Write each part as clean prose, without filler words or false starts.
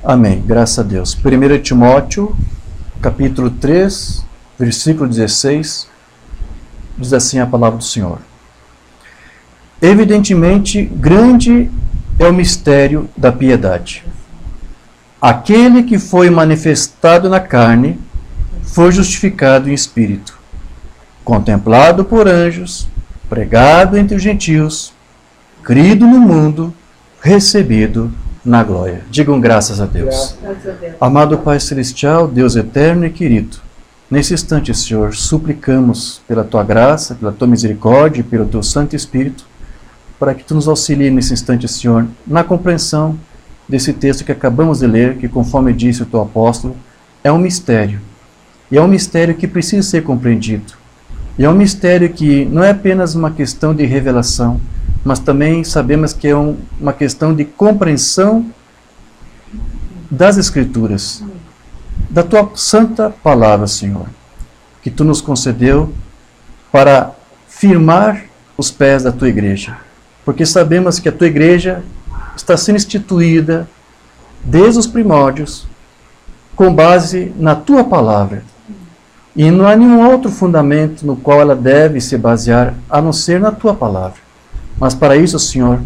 Amém. Graças a Deus. 1 Timóteo, capítulo 3, versículo 16, diz assim a palavra do Senhor. Evidentemente, grande é o mistério da piedade. Aquele que foi manifestado na carne foi justificado em espírito, contemplado por anjos, pregado entre os gentios, crido no mundo, recebido na glória. Digam graças a Deus. Graças a Deus. Amado Pai Celestial, Deus eterno e querido, nesse instante, Senhor, suplicamos pela Tua graça, pela Tua misericórdia e pelo Teu Santo Espírito, para que Tu nos auxilie nesse instante, Senhor, na compreensão desse texto que acabamos de ler, que conforme disse o Teu apóstolo, é um mistério. E é um mistério que precisa ser compreendido. E é um mistério que não é apenas uma questão de revelação, mas também sabemos que é uma questão de compreensão das Escrituras, da Tua santa palavra, Senhor, que Tu nos concedeu para firmar os pés da Tua igreja, porque sabemos que a Tua igreja está sendo instituída desde os primórdios com base na Tua palavra, e não há nenhum outro fundamento no qual ela deve se basear a não ser na Tua palavra. Mas para isso, Senhor,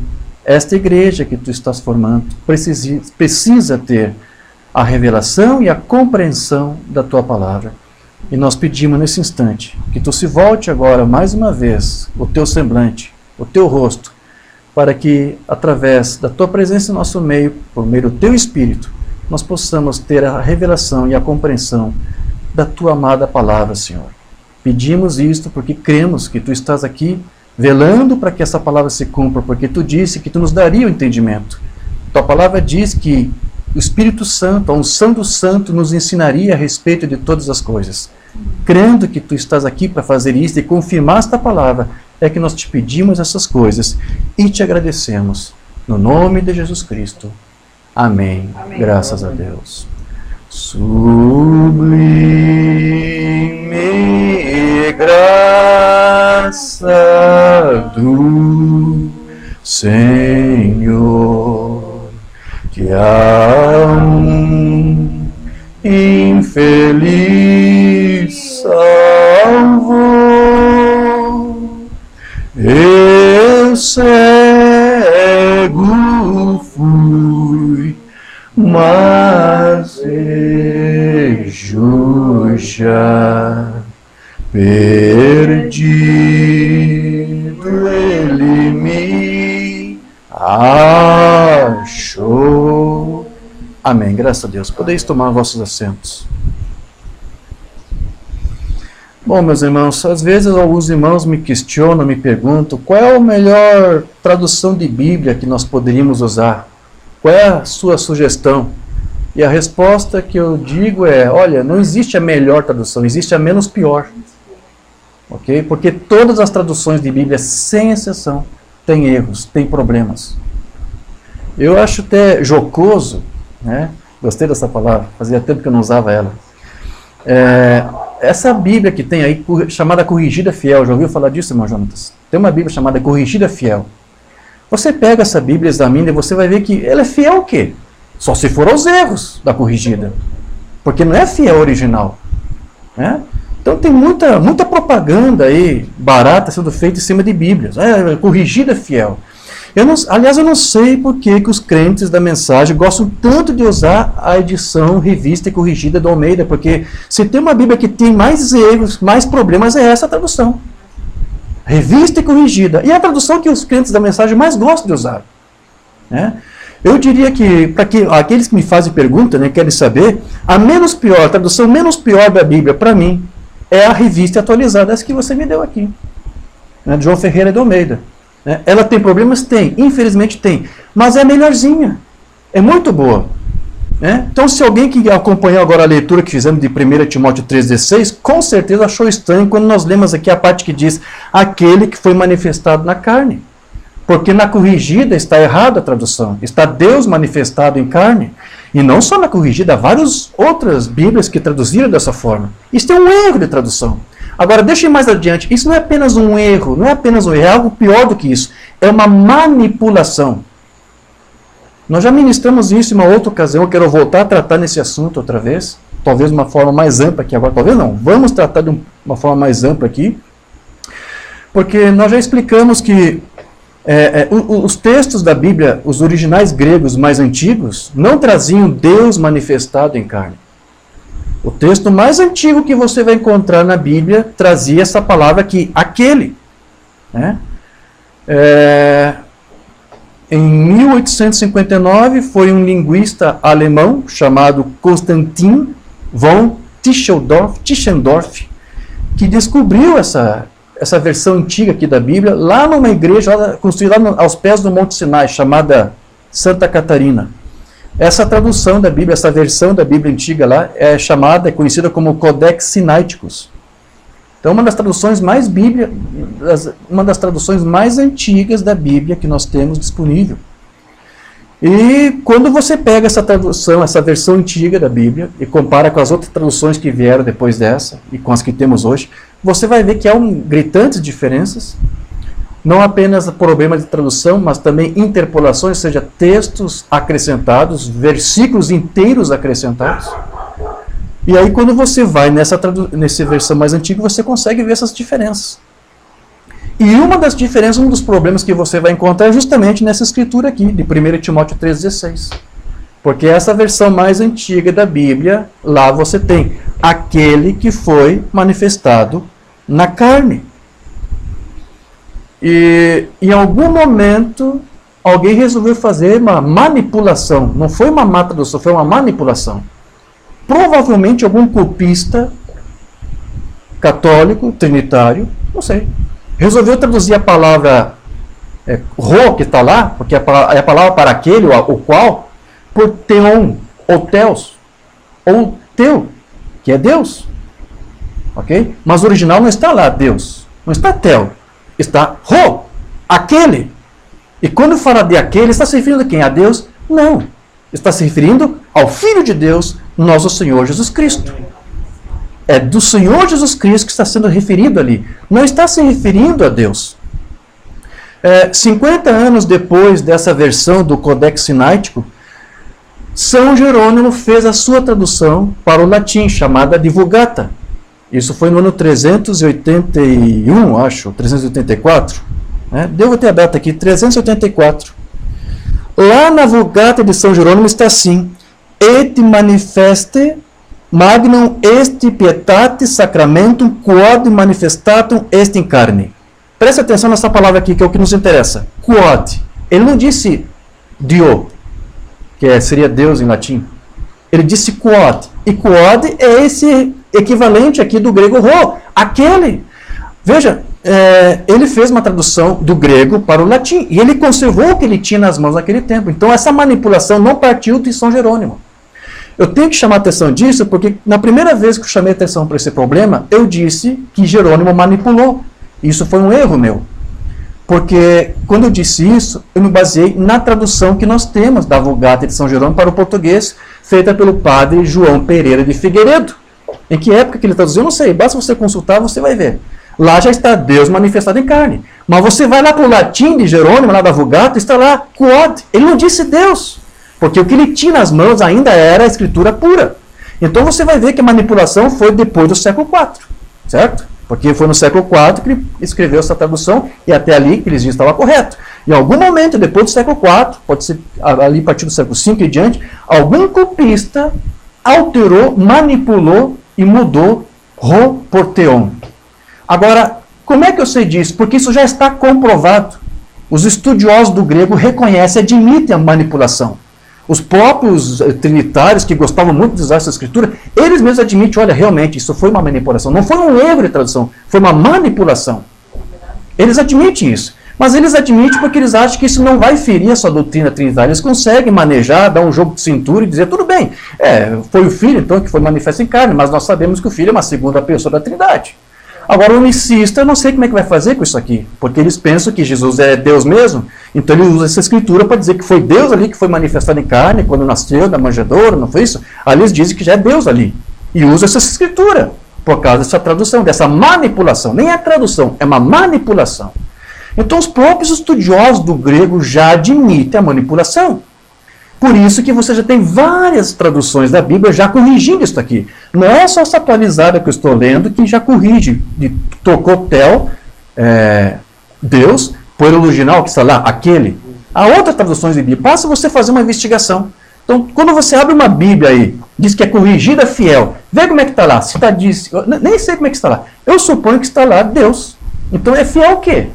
esta igreja que Tu estás formando precisa ter a revelação e a compreensão da Tua palavra. E nós pedimos nesse instante que Tu se volte agora mais uma vez o Teu semblante, o Teu rosto, para que através da Tua presença em nosso meio, por meio do Teu Espírito, nós possamos ter a revelação e a compreensão da Tua amada palavra, Senhor. Pedimos isto porque cremos que Tu estás aqui velando para que essa palavra se cumpra, porque Tu disse que Tu nos daria o entendimento. Tua palavra diz que o Espírito Santo, a unção do Santo, nos ensinaria a respeito de todas as coisas. Crendo que Tu estás aqui para fazer isso e confirmar esta palavra, é que nós Te pedimos essas coisas e Te agradecemos. No nome de Jesus Cristo. Amém. Amém. Graças a Deus. Sublime graça do Senhor, que a um infeliz salvou. Eu cego fui, mas vejo já. Perdido ele me achou. Amém. Graças a Deus. Podeis tomar vossos assentos. Bom, meus irmãos, às vezes alguns irmãos me questionam, me perguntam qual é a melhor tradução de Bíblia que nós poderíamos usar. Qual é a sua sugestão? E a resposta que eu digo é, olha, não existe a melhor tradução, existe a menos pior. Ok? Porque todas as traduções de Bíblia, sem exceção, têm erros, têm problemas. Eu acho até jocoso, né? Gostei dessa palavra, fazia tempo que eu não usava ela. Essa Bíblia que tem aí, chamada Corrigida Fiel, já ouviu falar disso, irmão Jonatas? Tem uma Bíblia chamada Corrigida Fiel. Você pega essa Bíblia, examina e você vai ver que ela é fiel ao quê? Só se for aos erros da corrigida. Porque não é fiel ao original. Né? Então tem muita propaganda aí, barata, sendo feita em cima de Bíblias. Corrigida fiel. Aliás, eu não sei por que os crentes da mensagem gostam tanto de usar a edição revista e corrigida do Almeida, porque se tem uma Bíblia que tem mais erros, mais problemas, é essa tradução. Revista e corrigida. E é a tradução que os crentes da mensagem mais gostam de usar. Né? Eu diria que, para aqueles que me fazem pergunta, né, querem saber, a tradução menos pior da Bíblia, para mim, é a revista atualizada, essa que você me deu aqui. Né, de João Ferreira de Almeida. Né? Ela tem problemas? Tem. Infelizmente tem. Mas é a melhorzinha. É muito boa. Né? Então, se alguém que acompanhou agora a leitura que fizemos de 1 Timóteo 3,16, com certeza achou estranho quando nós lemos aqui a parte que diz aquele que foi manifestado na carne. Porque na corrigida está errada a tradução. Está Deus manifestado em carne. E não só na corrigida, há várias outras Bíblias que traduziram dessa forma. Isso é um erro de tradução. Agora, deixa eu ir mais adiante. Isso não é apenas um erro, é algo pior do que isso. É uma manipulação. Nós já ministramos isso em uma outra ocasião, eu quero voltar a tratar nesse assunto outra vez, talvez de uma forma mais ampla aqui agora, talvez não, vamos tratar de uma forma mais ampla aqui, porque nós já explicamos que os textos da Bíblia, os originais gregos mais antigos, não traziam Deus manifestado em carne. O texto mais antigo que você vai encontrar na Bíblia trazia essa palavra aqui, aquele. Né? Em 1859, foi um linguista alemão chamado Konstantin von Tischendorf que descobriu essa versão antiga aqui da Bíblia, lá numa igreja construída lá aos pés do Monte Sinai, chamada Santa Catarina. Essa tradução da Bíblia, essa versão da Bíblia antiga lá, é conhecida como Codex Sinaiticus. Então, uma das traduções mais antigas da Bíblia que nós temos disponível. E quando você pega essa tradução, essa versão antiga da Bíblia, e compara com as outras traduções que vieram depois dessa, e com as que temos hoje, você vai ver que há gritantes diferenças, não apenas problema de tradução, mas também interpolações, ou seja, textos acrescentados, versículos inteiros acrescentados. E aí quando você vai nessa versão mais antiga, você consegue ver essas diferenças. E uma das diferenças, um dos problemas que você vai encontrar é justamente nessa escritura aqui, de 1 Timóteo 3,16. Porque essa versão mais antiga da Bíblia, lá você tem aquele que foi manifestado na carne. E em algum momento, alguém resolveu fazer uma manipulação. Não foi uma má tradução, foi uma manipulação. Provavelmente algum copista católico, trinitário, não sei, resolveu traduzir a palavra ro, que está lá, porque é a palavra para aquele, o qual, por teon, ou teos, ou teu, que é Deus. Ok? Mas o original não está lá, Deus. Não está teu. Está ro, aquele. E quando fala de aquele, está se referindo a quem? A Deus? Não. Está se referindo ao Filho de Deus, nosso Senhor Jesus Cristo. É do Senhor Jesus Cristo que está sendo referido ali. Não está se referindo a Deus. 50 anos depois dessa versão do Codex Sináitico, São Jerônimo fez a sua tradução para o latim, chamada de Vulgata. Isso foi no ano 381, acho, 384. Devo ter a data aqui, 384. Lá na Vulgata de São Jerônimo está assim: Et manifeste magnum est pietate sacramentum quod manifestatum est in carne. Preste atenção nessa palavra aqui, que é o que nos interessa. Quod. Ele não disse Dio, que seria Deus em latim. Ele disse quod. E quod é esse equivalente aqui do grego ro, aquele. Veja, ele fez uma tradução do grego para o latim, e ele conservou o que ele tinha nas mãos naquele tempo. Então essa manipulação não partiu de São Jerônimo. Eu tenho que chamar a atenção disso, porque na primeira vez que eu chamei a atenção para esse problema, eu disse que Jerônimo manipulou. Isso foi um erro meu. Porque quando eu disse isso, eu me baseei na tradução que nós temos da Vulgata de São Jerônimo para o português, feita pelo padre João Pereira de Figueiredo. Em que época que ele traduziu, eu não sei, basta você consultar, você vai ver. Lá já está Deus manifestado em carne. Mas você vai lá para o latim de Jerônimo, lá da Vulgata, está lá quod. Ele não disse Deus, porque o que ele tinha nas mãos ainda era a escritura pura. Então você vai ver que a manipulação foi depois do século IV, certo? Porque foi no século IV que ele escreveu essa tradução, e até ali que eles diziam estava correto. Em algum momento, depois do século IV, pode ser ali a partir do século V e diante, algum copista alterou, manipulou e mudou ro por teon. Agora, como é que eu sei disso? Porque isso já está comprovado. Os estudiosos do grego reconhecem e admitem a manipulação. Os próprios trinitários, que gostavam muito de usar essa escritura, eles mesmos admitem, olha, realmente, isso foi uma manipulação. Não foi um erro de tradução, foi uma manipulação. Eles admitem isso. Mas eles admitem porque eles acham que isso não vai ferir a sua doutrina trinitária. Eles conseguem manejar, dar um jogo de cintura e dizer, tudo bem, foi o Filho, então, que foi manifesto em carne, mas nós sabemos que o Filho é uma segunda pessoa da Trindade. Agora, o unicista, eu não sei como é que vai fazer com isso aqui, porque eles pensam que Jesus é Deus mesmo, então ele usa essa escritura para dizer que foi Deus ali que foi manifestado em carne, quando nasceu da manjedoura, não foi isso? Ali eles dizem que já é Deus ali, e usa essa escritura, por causa dessa tradução, dessa manipulação. Nem é tradução, é uma manipulação. Então os próprios estudiosos do grego já admitem a manipulação. Por isso que você já tem várias traduções da Bíblia já corrigindo isso aqui. Não é só essa atualizada que eu estou lendo que já corrige, de tocotel, Deus, por original, que está lá, aquele. Há outras traduções de Bíblia. Basta você fazer uma investigação. Então, quando você abre uma Bíblia aí, diz que é corrigida fiel, vê como é que está lá. Se está diz, nem sei como é que está lá. Eu suponho que está lá Deus. Então é fiel ao quê?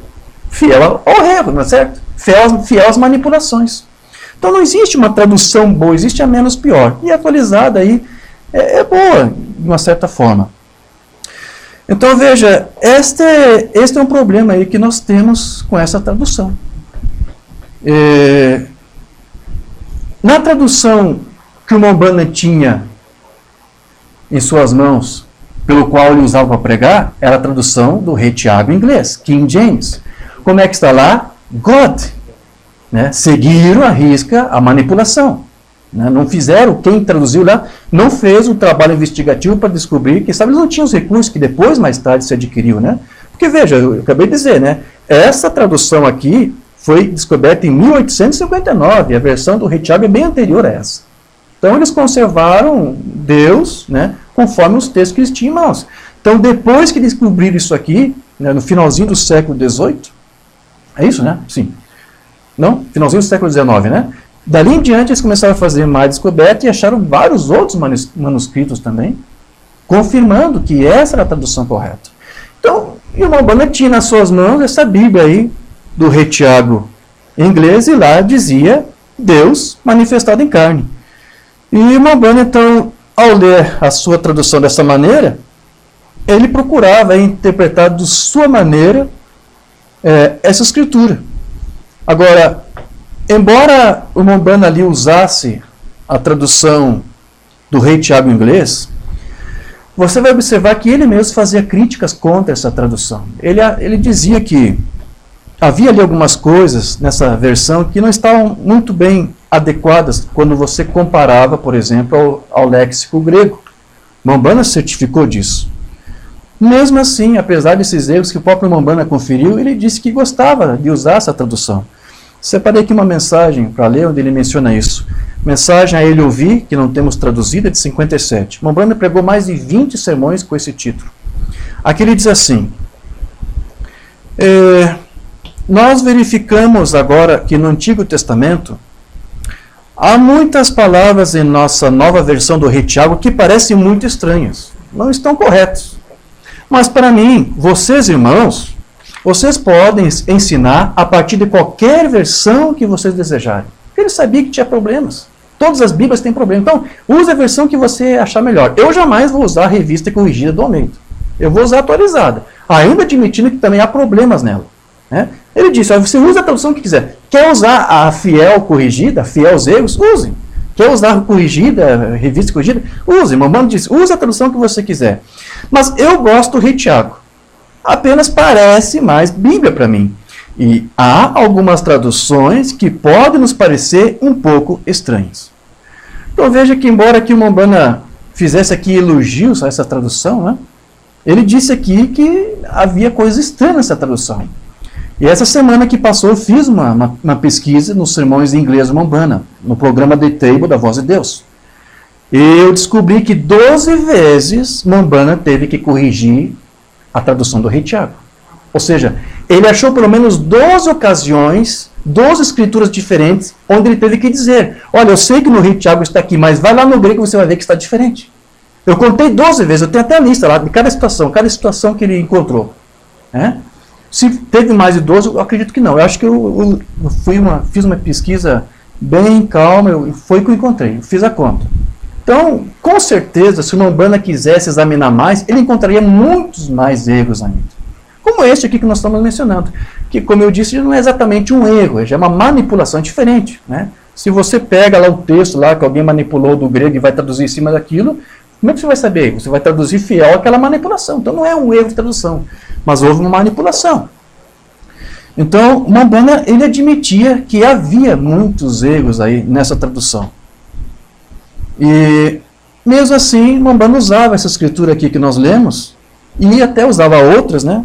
Fiel ao erro, não é certo? Fiel às manipulações. Então não existe uma tradução boa, existe a menos pior. E a atualizada aí é boa, de uma certa forma. Então veja, este é um problema aí que nós temos com essa tradução. Na tradução que o Mombana tinha em suas mãos, pelo qual ele usava para pregar, era a tradução do Rei Tiago em inglês, King James. Como é que está lá? God. Né? Seguiram à risca a manipulação. Né? Não fizeram, quem traduziu lá, não fez um trabalho investigativo para descobrir, quem sabe eles não tinham os recursos que depois, mais tarde, se adquiriu. Né? Porque veja, eu acabei de dizer, né? Essa tradução aqui foi descoberta em 1859, a versão do Rei Tiago é bem anterior a essa. Então eles conservaram Deus, né, conforme os textos que eles tinham em mãos. Então depois que descobriram isso aqui, né, no finalzinho do século XVIII, é isso, né? Sim. Não? Finalzinho do século XIX, né? Dali em diante eles começaram a fazer mais descobertas e acharam vários outros manuscritos também, confirmando que essa era a tradução correta. Então, o Mombana tinha nas suas mãos essa Bíblia aí, do Rei Tiago em inglês, e lá dizia Deus manifestado em carne. E o Mombana, então, ao ler a sua tradução dessa maneira, ele procurava interpretar de sua maneira essa escritura. Agora, embora o Mombana ali usasse a tradução do Rei Tiago em inglês, você vai observar que ele mesmo fazia críticas contra essa tradução. Ele dizia que havia ali algumas coisas nessa versão que não estavam muito bem adequadas quando você comparava, por exemplo, ao léxico grego. Mombana certificou disso. Mesmo assim, apesar desses erros que o próprio Mombana conferiu, ele disse que gostava de usar essa tradução. Separei aqui uma mensagem para ler, onde ele menciona isso. Mensagem a ele ouvir, que não temos traduzida, de 57. Mombana pregou mais de 20 sermões com esse título. Aqui ele diz assim: nós verificamos agora que no Antigo Testamento há muitas palavras em nossa nova versão do Rei Tiago que parecem muito estranhas. Não estão corretas. Mas para mim, vocês irmãos, vocês podem ensinar a partir de qualquer versão que vocês desejarem. Ele sabia que tinha problemas. Todas as Bíblias têm problemas. Então, use a versão que você achar melhor. Eu jamais vou usar a revista corrigida do Almeida. Eu vou usar a atualizada, ainda admitindo que também há problemas nela. Né? Ele disse, você usa a tradução que quiser. Quer usar a fiel corrigida, a fiel aos erros? Use. Quer usar a corrigida, a revista corrigida? Use. Mombana disse, use a tradução que você quiser. Mas eu gosto do Rei Tiago. Apenas parece mais Bíblia para mim. E há algumas traduções que podem nos parecer um pouco estranhas. Então veja que, embora aqui o Mombana fizesse aqui elogios a essa tradução, né, ele disse aqui que havia coisas estranhas nessa tradução. E essa semana que passou eu fiz uma pesquisa nos sermões em inglês do Mombana, no programa The Table da Voz de Deus. E eu descobri que 12 vezes Mombana teve que corrigir a tradução do Rei Tiago. Ou seja, ele achou pelo menos 12 ocasiões, 12 escrituras diferentes, onde ele teve que dizer, olha, eu sei que no Rei Tiago está aqui, mas vai lá no grego e você vai ver que está diferente. Eu contei 12 vezes, eu tenho até a lista lá de cada situação que ele encontrou. Né? Se teve mais de 12, eu acredito que não. Eu acho que eu fiz uma pesquisa bem calma, foi o que eu encontrei, eu fiz a conta. Então, com certeza, se o Mombana quisesse examinar mais, ele encontraria muitos mais erros ainda. Como este aqui que nós estamos mencionando, que, como eu disse, não é exatamente um erro, já é uma manipulação diferente. Né? Se você pega lá o texto lá que alguém manipulou do grego e vai traduzir em cima daquilo, como é que você vai saber? Você vai traduzir fiel àquela manipulação. Então não é um erro de tradução, mas houve uma manipulação. Então, Mombana, ele admitia que havia muitos erros aí nessa tradução. E, mesmo assim, Mombana usava essa escritura aqui que nós lemos, e até usava outras, né,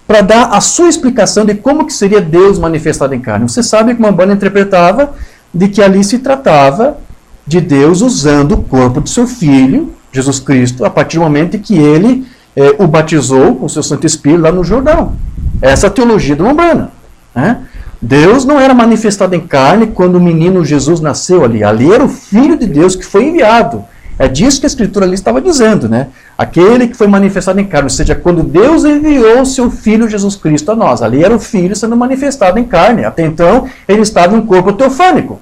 para dar a sua explicação de como que seria Deus manifestado em carne. Você sabe que Mombana interpretava de que ali se tratava de Deus usando o corpo de seu Filho, Jesus Cristo, a partir do momento em que ele o batizou com o seu Santo Espírito lá no Jordão. Essa é a teologia do Umbanda, né? Deus não era manifestado em carne quando o menino Jesus nasceu ali. Ali era o Filho de Deus que foi enviado. É disso que a Escritura ali estava dizendo, né? Aquele que foi manifestado em carne, ou seja, quando Deus enviou o seu Filho Jesus Cristo a nós. Ali era o Filho sendo manifestado em carne. Até então, ele estava em um corpo teofânico,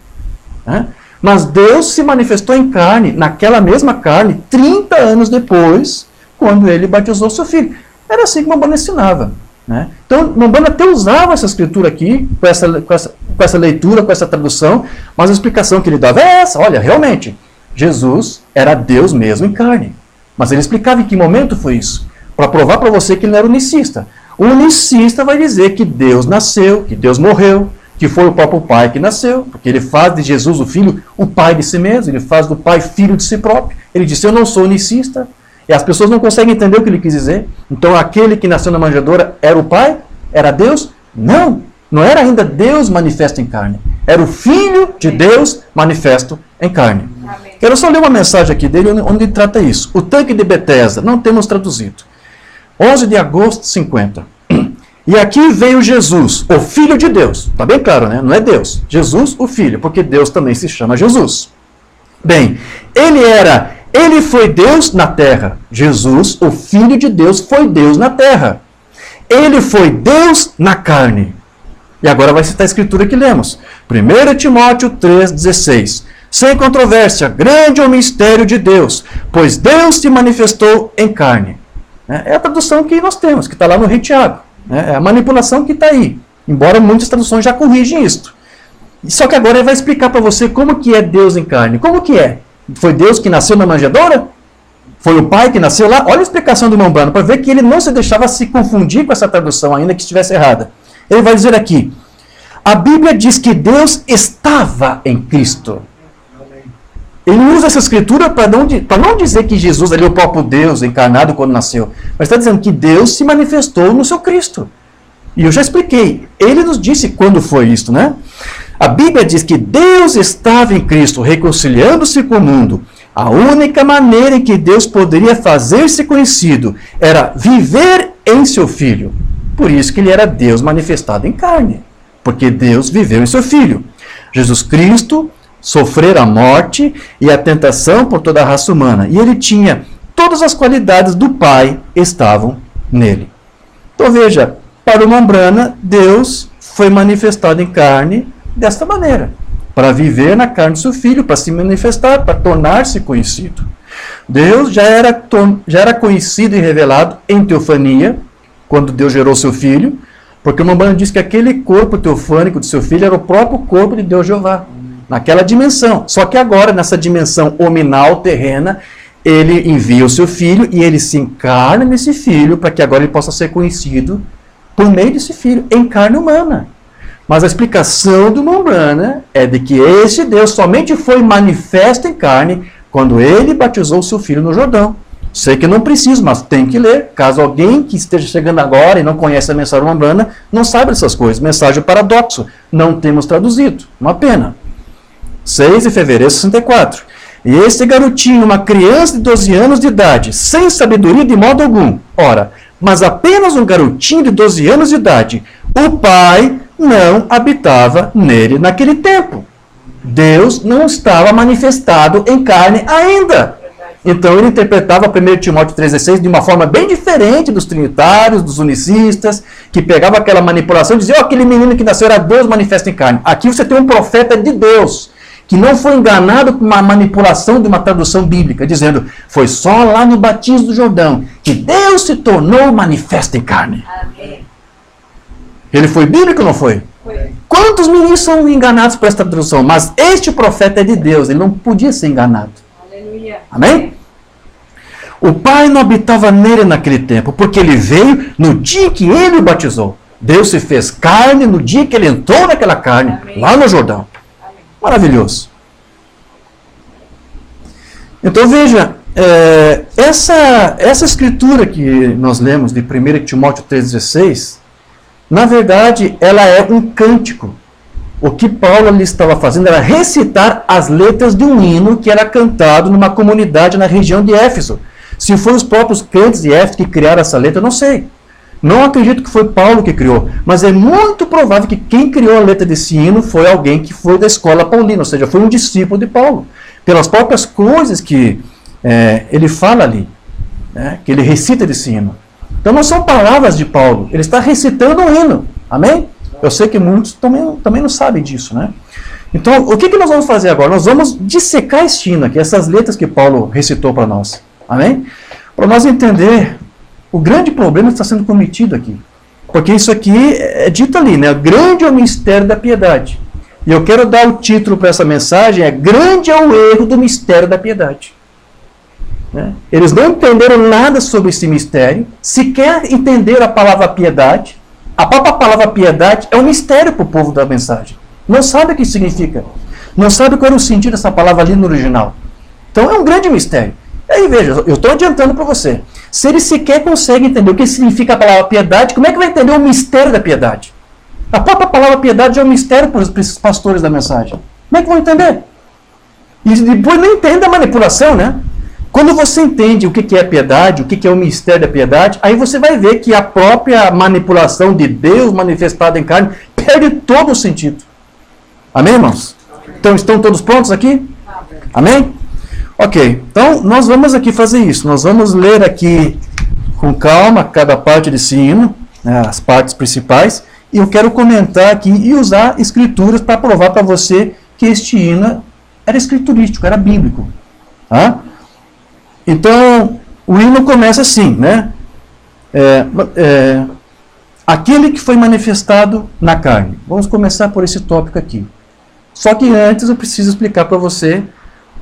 né? Mas Deus se manifestou em carne, naquela mesma carne, 30 anos depois, quando ele batizou seu Filho. Era assim que o Umbanda ensinava, né? Então, o Umbanda até usava essa escritura aqui, com essa leitura, com essa tradução, mas a explicação que ele dava é essa: olha, realmente, Jesus era Deus mesmo em carne. Mas ele explicava em que momento foi isso, para provar para você que ele não era unicista. O unicista vai dizer que Deus nasceu, que Deus morreu, que foi o próprio Pai que nasceu, porque ele faz de Jesus o Filho o Pai de si mesmo, ele faz do Pai filho de si próprio. Ele disse: eu não sou unicista. E as pessoas não conseguem entender o que ele quis dizer. Então aquele que nasceu na manjedoura era o Pai? Era Deus? Não, não era ainda Deus manifesto em carne. Era o Filho de Deus manifesto em carne. Amém. Quero só ler uma mensagem aqui dele onde ele trata isso. O tanque de Betesda, não temos traduzido. 11 de agosto de 50. E aqui veio Jesus, o Filho de Deus. Está bem claro, né? Não é Deus. Jesus, o Filho, porque Deus também se chama Jesus. Bem, ele foi Deus na terra. Jesus, o Filho de Deus, foi Deus na terra. Ele foi Deus na carne. E agora vai citar a escritura que lemos. 1 Timóteo 3,16. Sem controvérsia, grande é o mistério de Deus, pois Deus se manifestou em carne. É a tradução que nós temos, que está lá no Rei Tiago. É a manipulação que está aí. Embora muitas traduções já corrigem isto. Só que agora ele vai explicar para você como que é Deus em carne. Como que é? Foi Deus que nasceu na manjedoura? Foi o Pai que nasceu lá? Olha a explicação do Umbanda, para ver que ele não se deixava se confundir com essa tradução, ainda que estivesse errada. Ele vai dizer aqui: a Bíblia diz que Deus estava em Cristo. Ele usa essa escritura para não dizer que Jesus ali é o próprio Deus encarnado quando nasceu, mas está dizendo que Deus se manifestou no seu Cristo. E eu já expliquei. Ele nos disse quando foi isto, né? A Bíblia diz que Deus estava em Cristo, reconciliando-se com o mundo. A única maneira em que Deus poderia fazer-se conhecido era viver em seu Filho. Por isso que ele era Deus manifestado em carne. Porque Deus viveu em seu Filho. Jesus Cristo sofrer a morte e a tentação por toda a raça humana. E ele tinha todas as qualidades do Pai estavam nele. Então veja, para o Umbanda, Deus foi manifestado em carne desta maneira, para viver na carne do seu Filho, para se manifestar, para tornar-se conhecido. Deus já era conhecido e revelado em teofania, quando Deus gerou seu Filho, porque o Umbanda diz que aquele corpo teofânico do seu Filho era o próprio corpo de Deus Jeová, naquela dimensão. Só que agora, nessa dimensão hominal, terrena, ele envia o seu Filho e ele se encarna nesse Filho, para que agora ele possa ser conhecido por meio desse Filho, em carne humana. Mas a explicação do Umbanda é de que esse Deus somente foi manifesto em carne quando ele batizou o seu Filho no Jordão. Sei que não preciso, mas tem que ler. Caso alguém que esteja chegando agora e não conhece a mensagem do Umbanda, não sabe dessas coisas. Mensagem paradoxo. Não temos traduzido. Uma pena. 6 de fevereiro de 64. E este garotinho, uma criança de 12 anos de idade, sem sabedoria de modo algum. Ora, mas apenas um garotinho de 12 anos de idade. O Pai não habitava nele naquele tempo. Deus não estava manifestado em carne ainda. Então ele interpretava 1 Timóteo 3,16 de uma forma bem diferente dos trinitários, dos unicistas, que pegava aquela manipulação e dizia: aquele menino que nasceu era Deus manifesto em carne. Aqui você tem um profeta de Deus, que não foi enganado com uma manipulação de uma tradução bíblica, dizendo: foi só lá no batismo do Jordão que Deus se tornou manifesto em carne. Amém. Ele foi bíblico ou não foi? Foi. Quantos meninos são enganados por esta tradução? Mas este profeta é de Deus, ele não podia ser enganado. Aleluia. Amém? O Pai não habitava nele naquele tempo, porque ele veio no dia que ele o batizou. Deus se fez carne no dia que ele entrou naquela carne, amém, lá no Jordão. Amém. Maravilhoso. Então veja, essa escritura que nós lemos de 1 Timóteo 3,16, na verdade, ela é um cântico O que Paulo ali estava fazendo era recitar as letras de um hino que era cantado numa comunidade na região de Éfeso. Se foram os próprios crentes de Éfeso que criaram essa letra, eu não sei. Não acredito que foi Paulo que criou, mas é muito provável que quem criou a letra desse hino foi alguém que foi da escola paulina, ou seja, foi um discípulo de Paulo. Pelas próprias coisas que ele fala ali, né, que ele recita desse hino. Então não são palavras de Paulo, ele está recitando um hino. Amém? Eu sei que muitos também não sabem disso, né? Então, o que nós vamos fazer agora? Nós vamos dissecar este hino aqui, essas letras que Paulo recitou para nós. Amém? Para nós entender o grande problema que está sendo cometido aqui. Porque isso aqui é dito ali, né? Grande é o mistério da piedade. E eu quero dar o título para essa mensagem, grande é o erro do mistério da piedade. Né? Eles não entenderam nada sobre esse mistério, sequer entenderam a palavra piedade. A própria palavra piedade é um mistério para o povo da mensagem. Não sabe o que significa. Não sabe qual era o sentido dessa palavra ali no original. Então é um grande mistério. E aí veja, eu estou adiantando para você. Se ele sequer consegue entender o que significa a palavra piedade, como é que vai entender o mistério da piedade? A própria palavra piedade é um mistério para esses pastores da mensagem. Como é que vão entender? E depois não entende a manipulação, né? Quando você entende o que é piedade, o que é o mistério da piedade, aí você vai ver que a própria manipulação de Deus manifestada em carne perde todo o sentido. Amém, irmãos? Então, estão todos prontos aqui? Amém? Ok, então nós vamos aqui fazer isso. Nós vamos ler aqui com calma cada parte desse hino, né, as partes principais, e eu quero comentar aqui e usar escrituras para provar para você que este hino era escriturístico, era bíblico. Tá? Então, o hino começa assim, né? Aquele que foi manifestado na carne. Vamos começar por esse tópico aqui. Só que antes eu preciso explicar para você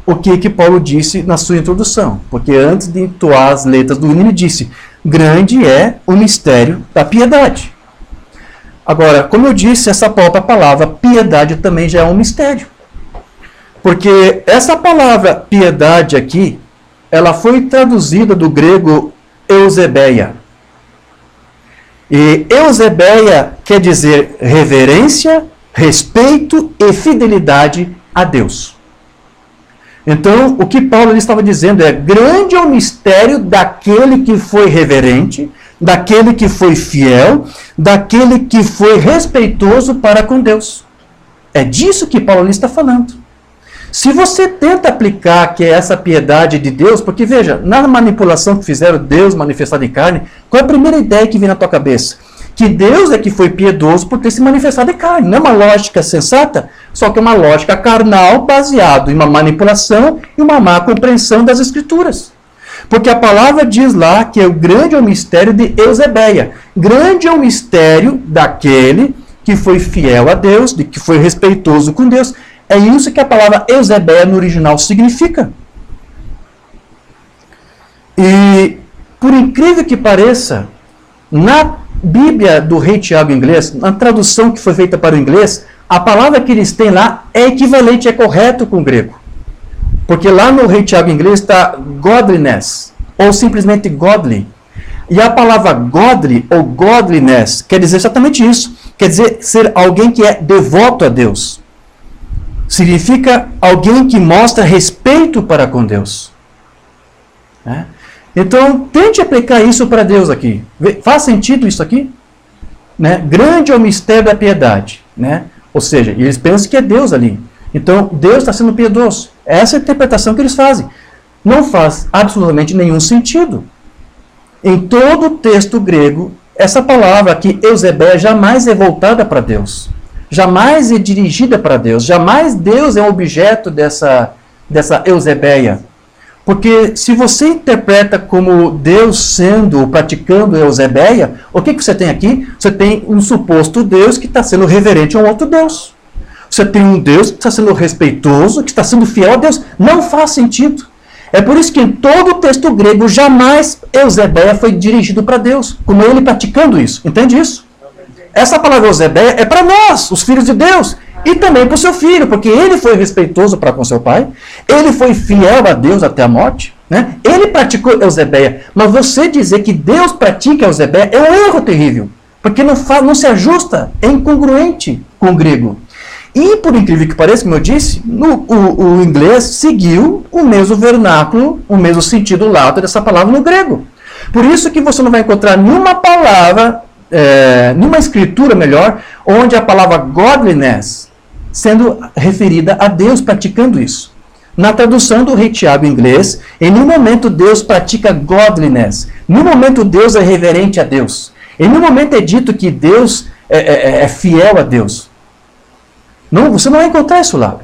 o que Paulo disse na sua introdução. Porque antes de entoar as letras do hino, ele disse: grande é o mistério da piedade. Agora, como eu disse, essa própria palavra piedade também já é um mistério. Porque essa palavra piedade aqui, ela foi traduzida do grego eusebeia. E eusebeia quer dizer reverência, respeito e fidelidade a Deus. Então, o que Paulo estava dizendo é: grande é o mistério daquele que foi reverente, daquele que foi fiel, daquele que foi respeitoso para com Deus. É disso que Paulo está falando. Se você tenta aplicar que é essa piedade de Deus, porque veja, na manipulação que fizeram Deus manifestado em carne, qual é a primeira ideia que vem na tua cabeça? Que Deus é que foi piedoso por ter se manifestado em carne. Não é uma lógica sensata, só que é uma lógica carnal baseada em uma manipulação e uma má compreensão das Escrituras. Porque a palavra diz lá que o grande é o mistério de eusebeia. Grande é o mistério daquele que foi fiel a Deus, de que foi respeitoso com Deus. É isso que a palavra eusebeia no original significa. E, por incrível que pareça, na Bíblia do Rei Tiago em inglês, na tradução que foi feita para o inglês, a palavra que eles têm lá é equivalente, é correto com o grego. Porque lá no Rei Tiago em inglês está godliness, ou simplesmente godly. E a palavra godly ou godliness quer dizer exatamente isso. Quer dizer ser alguém que é devoto a Deus. Significa alguém que mostra respeito para com Deus. Né? Então, tente aplicar isso para Deus aqui. Faz sentido isso aqui? Né? Grande é o mistério da piedade. Né? Ou seja, eles pensam que é Deus ali. Então, Deus está sendo piedoso. Essa é a interpretação que eles fazem. Não faz absolutamente nenhum sentido. Em todo o texto grego, essa palavra aqui, eusebeia, jamais é voltada para Deus. Jamais é dirigida para Deus. Jamais Deus é um objeto dessa eusebeia. Porque se você interpreta como Deus sendo ou praticando eusebeia, o que você tem aqui? Você tem um suposto Deus que está sendo reverente a um outro Deus. Você tem um Deus que está sendo respeitoso, que está sendo fiel a Deus. Não faz sentido. É por isso que em todo o texto grego, jamais eusebeia foi dirigido para Deus, como ele praticando isso. Entende isso? Essa palavra eusebeia é para nós, os filhos de Deus, e também para o seu filho, porque ele foi respeitoso para com seu pai, ele foi fiel a Deus até a morte, né? Ele praticou eusebeia, mas você dizer que Deus pratica eusebeia é um erro terrível, porque não se ajusta, é incongruente com o grego. E, por incrível que pareça, como eu disse, o inglês seguiu o mesmo vernáculo, o mesmo sentido lato dessa palavra no grego. Por isso que você não vai encontrar nenhuma palavra, nenhuma escritura, melhor, onde a palavra godliness sendo referida a Deus praticando isso. Na tradução do Rei Tiago em inglês, em nenhum momento Deus pratica godliness. Em nenhum momento Deus é reverente a Deus. Em nenhum momento é dito que Deus é fiel a Deus. Não, você não vai encontrar isso lá.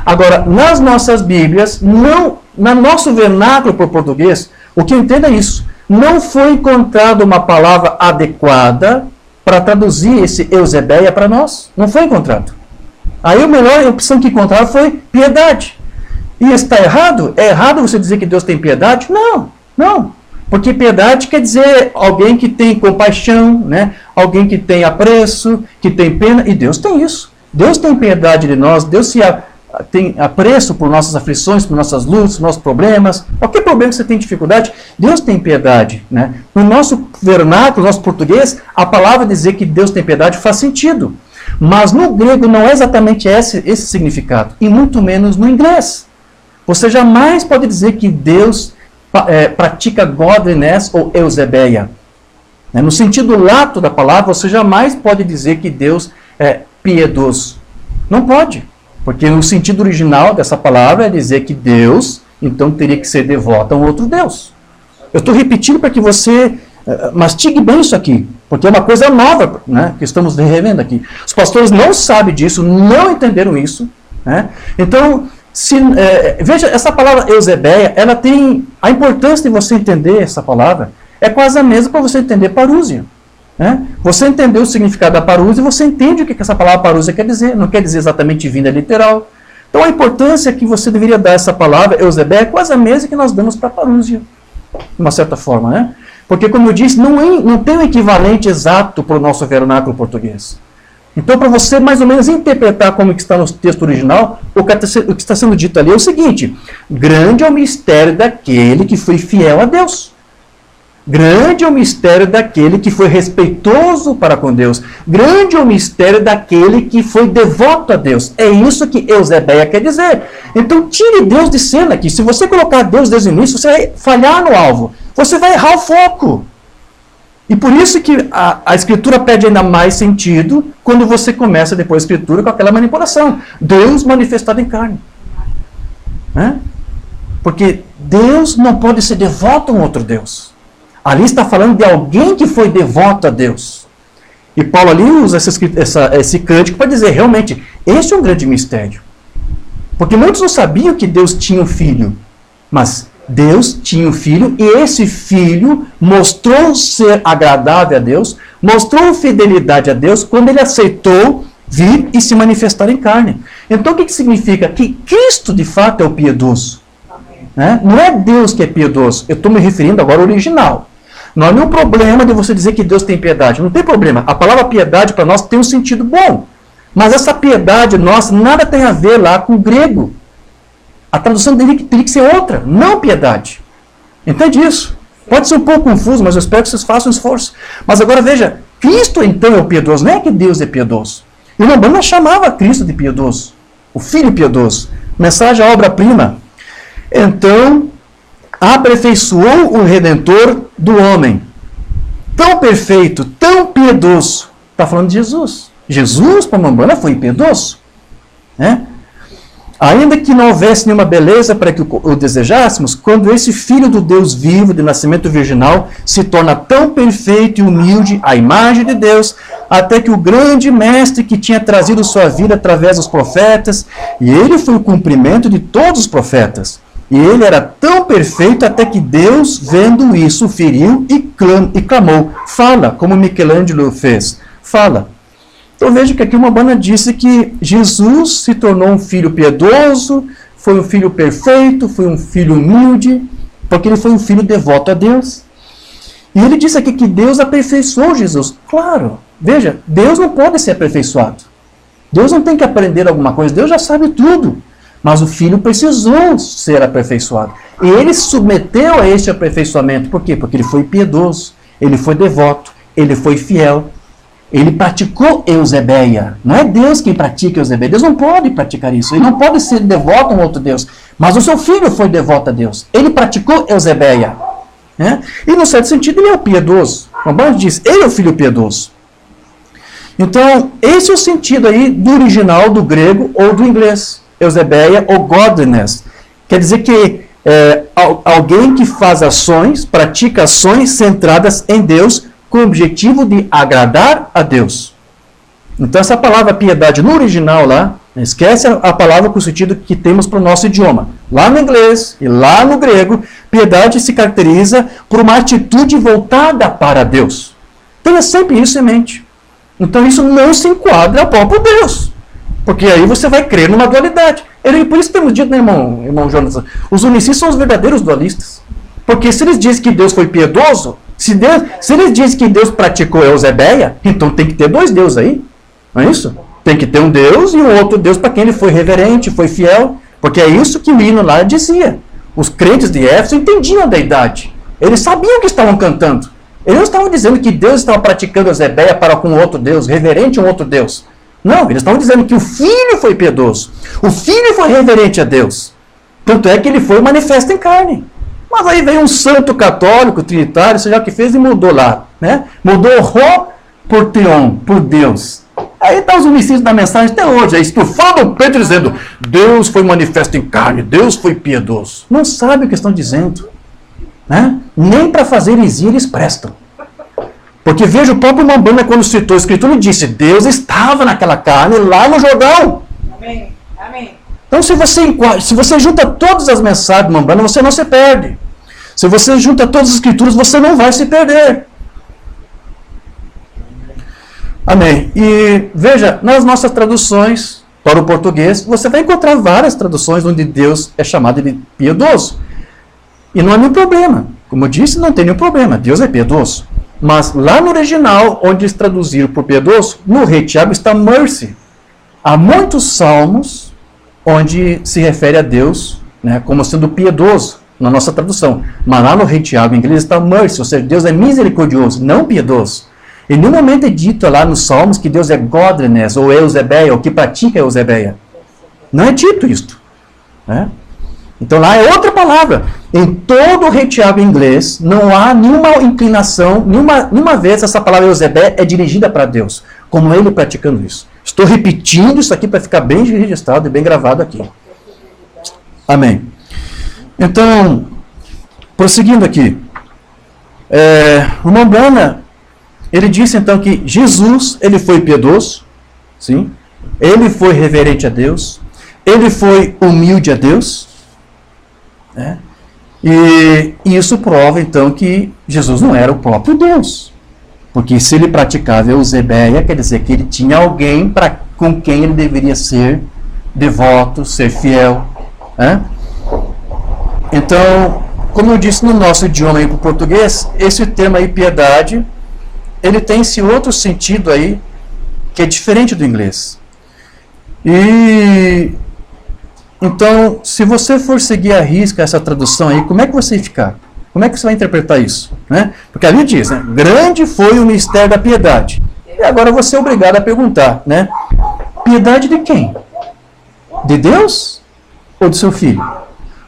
Agora, nas nossas Bíblias, no nosso vernáculo para o português, o que eu entendo é isso. Não foi encontrada uma palavra adequada para traduzir esse Eusebeia para nós. Não foi encontrado. Aí a melhor opção que encontraram foi piedade. E está errado? É errado você dizer que Deus tem piedade? Não, não. Porque piedade quer dizer alguém que tem compaixão, né? Alguém que tem apreço, que tem pena. E Deus tem isso. Deus tem piedade de nós. Deus tem apreço por nossas aflições, por nossas lutas, nossos problemas. Qualquer problema que você tem dificuldade, Deus tem piedade, né? No nosso vernáculo, no nosso português, a palavra dizer que Deus tem piedade faz sentido. Mas no grego não é exatamente esse significado, e muito menos no inglês. Você jamais pode dizer que Deus pratica godliness ou eusebeia. No sentido lato da palavra, você jamais pode dizer que Deus é piedoso. Não pode, porque no sentido original dessa palavra é dizer que Deus, então, teria que ser devoto a um outro Deus. Eu estou repetindo para que você mastigue bem isso aqui, porque é uma coisa nova, né, que estamos revendo aqui. Os pastores não sabem disso, não entenderam isso. Né? Então, veja, essa palavra eusebeia, ela tem a importância de você entender essa palavra, é quase a mesma para você entender parúzia. Né? Você entendeu o significado da parúzia, você entende o que essa palavra parúzia quer dizer, não quer dizer exatamente vinda literal. Então a importância que você deveria dar a essa palavra, eusebeia, é quase a mesma que nós damos para parúzia, de uma certa forma, né? Porque, como eu disse, não tem um equivalente exato para o nosso vernáculo português. Então, para você mais ou menos interpretar como que está no texto original, o que está sendo dito ali é o seguinte: grande é o mistério daquele que foi fiel a Deus. Grande é o mistério daquele que foi respeitoso para com Deus. Grande é o mistério daquele que foi devoto a Deus. É isso que Eusebeia quer dizer. Então, tire Deus de cena aqui. Se você colocar Deus desde o início, você vai falhar no alvo. Você vai errar o foco. E por isso que a Escritura perde ainda mais sentido quando você começa depois a Escritura com aquela manipulação. Deus manifestado em carne. Né? Porque Deus não pode ser devoto a um outro Deus. Ali está falando de alguém que foi devoto a Deus. E Paulo ali usa esse cântico para dizer, realmente, esse é um grande mistério. Porque muitos não sabiam que Deus tinha um filho. Mas Deus tinha um filho e esse filho mostrou ser agradável a Deus, mostrou fidelidade a Deus quando ele aceitou vir e se manifestar em carne. Então o que significa? Que Cristo de fato é o piedoso. Né? Não é Deus que é piedoso, eu estou me referindo agora ao original. Não há nenhum problema de você dizer que Deus tem piedade. Não tem problema. A palavra piedade para nós tem um sentido bom. Mas essa piedade nossa nada tem a ver lá com o grego. A tradução dele teria que ser outra, não piedade. Entende isso? Pode ser um pouco confuso, mas eu espero que vocês façam um esforço. Mas agora veja, Cristo então é o piedoso, não é que Deus é piedoso. E o Rambam chamava Cristo de piedoso, o Filho piedoso. Mensagem à obra-prima. Então, aperfeiçoou o Redentor do homem. Tão perfeito, tão piedoso. Está falando de Jesus. Jesus, para Mambana, foi piedoso. Né? Ainda que não houvesse nenhuma beleza para que o desejássemos, quando esse Filho do Deus vivo, de nascimento virginal, se torna tão perfeito e humilde, à imagem de Deus, até que o grande mestre que tinha trazido sua vida através dos profetas, e ele foi o cumprimento de todos os profetas. E ele era tão perfeito até que Deus, vendo isso, o feriu e clamou. Fala, como Michelangelo fez. Fala. Então veja que aqui uma banda disse que Jesus se tornou um filho piedoso, foi um filho perfeito, foi um filho humilde, porque ele foi um filho devoto a Deus. E ele disse aqui que Deus aperfeiçoou Jesus. Claro, veja, Deus não pode ser aperfeiçoado. Deus não tem que aprender alguma coisa, Deus já sabe tudo. Mas o filho precisou ser aperfeiçoado. E ele se submeteu a este aperfeiçoamento. Por quê? Porque ele foi piedoso, ele foi devoto, ele foi fiel. Ele praticou Eusebeia. Não é Deus quem pratica Eusebeia. Deus não pode praticar isso. Ele não pode ser devoto a um outro Deus. Mas o seu filho foi devoto a Deus. Ele praticou Eusebeia. Né? E, no certo sentido, ele é o piedoso. O Ramban diz, ele é o filho piedoso. Então, esse é o sentido aí do original do grego ou do inglês. Eusebeia ou godliness. Quer dizer que alguém que faz ações, pratica ações centradas em Deus, com o objetivo de agradar a Deus. Então, essa palavra piedade no original lá, esquece a palavra com o sentido que temos para o nosso idioma. Lá no inglês e lá no grego, piedade se caracteriza por uma atitude voltada para Deus. Tenha sempre isso em mente. Então, isso não se enquadra ao próprio Deus. Porque aí você vai crer numa dualidade. Por isso temos dito, né, irmão Jonas, os unicistas são os verdadeiros dualistas. Porque se eles dizem que Deus foi piedoso, se eles dizem que Deus praticou Eusebeia, então tem que ter dois deuses aí. Não é isso? Tem que ter um Deus e um outro Deus para quem ele foi reverente, foi fiel. Porque é isso que o hino lá dizia. Os crentes de Éfeso entendiam a deidade. Eles sabiam o que estavam cantando. Eles não estavam dizendo que Deus estava praticando Eusebeia para com outro Deus, reverente a um outro Deus. Não, eles estavam dizendo que o Filho foi piedoso. O Filho foi reverente a Deus. Tanto é que ele foi manifesto em carne. Mas aí veio um santo católico, trinitário, seja o que fez, e mudou lá. Né? Mudou Ró por Theon, por Deus. Aí está os unicistas da mensagem até hoje, aí estufando o peito dizendo, Deus foi manifesto em carne, Deus foi piedoso. Não sabe o que estão dizendo. Né? Nem para fazer heresia eles prestam. Porque veja, o próprio Mambana, quando citou a Escritura, ele disse, Deus estava naquela carne lá no Jordão. Amém. Amém. Então, se você junta todas as mensagens do Mambana, você não se perde. Se você junta todas as Escrituras, você não vai se perder. Amém. E veja, nas nossas traduções para o português, você vai encontrar várias traduções onde Deus é chamado de piedoso. E não há nenhum problema. Como eu disse, não tem nenhum problema. Deus é piedoso. Mas lá no original, onde eles traduziram por piedoso, no rei Tiago está mercy. Há muitos salmos onde se refere a Deus, né, como sendo piedoso, na nossa tradução. Mas lá no rei Tiago, em inglês, está mercy, ou seja, Deus é misericordioso, não piedoso. Em nenhum momento é dito lá nos salmos que Deus é godliness, ou Eusebeia, ou que pratica Eusebeia. Não é dito isto. Né? Então lá é outra palavra. Em todo o rei Tiago em inglês, não há nenhuma inclinação, nenhuma vez essa palavra Eusebeia é dirigida para Deus, como ele praticando isso. Estou repetindo isso aqui para ficar bem registrado e bem gravado aqui. Amém. Então, prosseguindo aqui. O Mambana, ele disse então que Jesus, ele foi piedoso, sim, ele foi reverente a Deus, ele foi humilde a Deus, né? E isso prova então que Jesus não era o próprio Deus, porque se ele praticava Eusebeia, quer dizer que ele tinha alguém com quem ele deveria ser devoto, ser fiel, né? Então, como eu disse no nosso idioma aí para o português, esse termo aí, piedade, ele tem esse outro sentido aí, que é diferente do inglês. E então, se você for seguir à risca essa tradução aí, como é que você vai ficar? Como é que você vai interpretar isso? Né? Porque ali diz, né, grande foi o mistério da piedade. E agora você é obrigado a perguntar, né? Piedade de quem? De Deus ou do seu filho?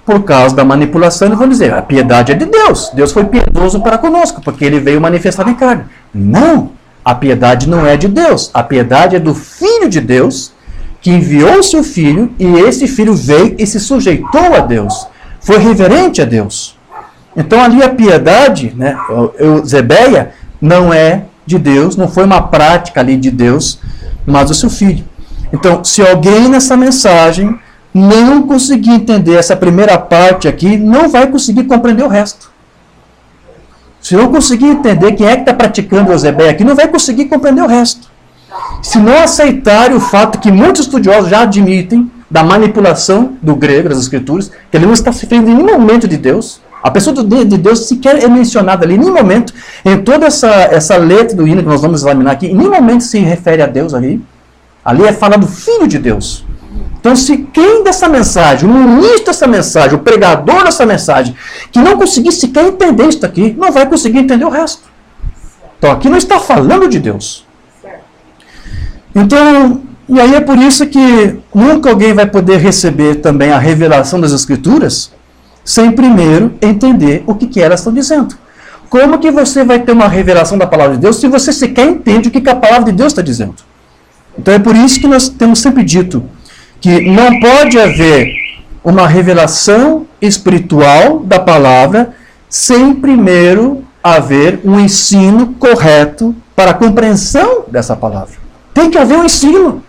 Por causa da manipulação, eles vão dizer, a piedade é de Deus. Deus foi piedoso para conosco, porque ele veio manifestar em carne. Não, a piedade não é de Deus. A piedade é do Filho de Deus, que enviou o seu Filho, e esse Filho veio e se sujeitou a Deus. Foi reverente a Deus. Então ali a piedade, né, Eusebeia, não é de Deus, não foi uma prática ali de Deus, mas do seu Filho. Então, se alguém nessa mensagem não conseguir entender essa primeira parte aqui, não vai conseguir compreender o resto. Se não conseguir entender quem é que está praticando Eusebeia aqui, não vai conseguir compreender o resto. Se não aceitarem o fato que muitos estudiosos já admitem da manipulação do grego, das escrituras, que ele não está se referindo em nenhum momento de Deus. A pessoa de Deus sequer é mencionada ali, em nenhum momento, em toda essa letra do hino que nós vamos examinar aqui, em nenhum momento se refere a Deus ali. Ali é falar do Filho de Deus. Então, se quem dessa mensagem, o ministro dessa mensagem, o pregador dessa mensagem, que não conseguir sequer entender isso aqui, não vai conseguir entender o resto. Então, aqui não está falando de Deus. Então, e aí é por isso que nunca alguém vai poder receber também a revelação das Escrituras sem primeiro entender o que elas estão dizendo. Como que você vai ter uma revelação da palavra de Deus se você sequer entende o que a palavra de Deus está dizendo? Então é por isso que nós temos sempre dito que não pode haver uma revelação espiritual da palavra sem primeiro haver um ensino correto para a compreensão dessa palavra. Tem que haver um ensino.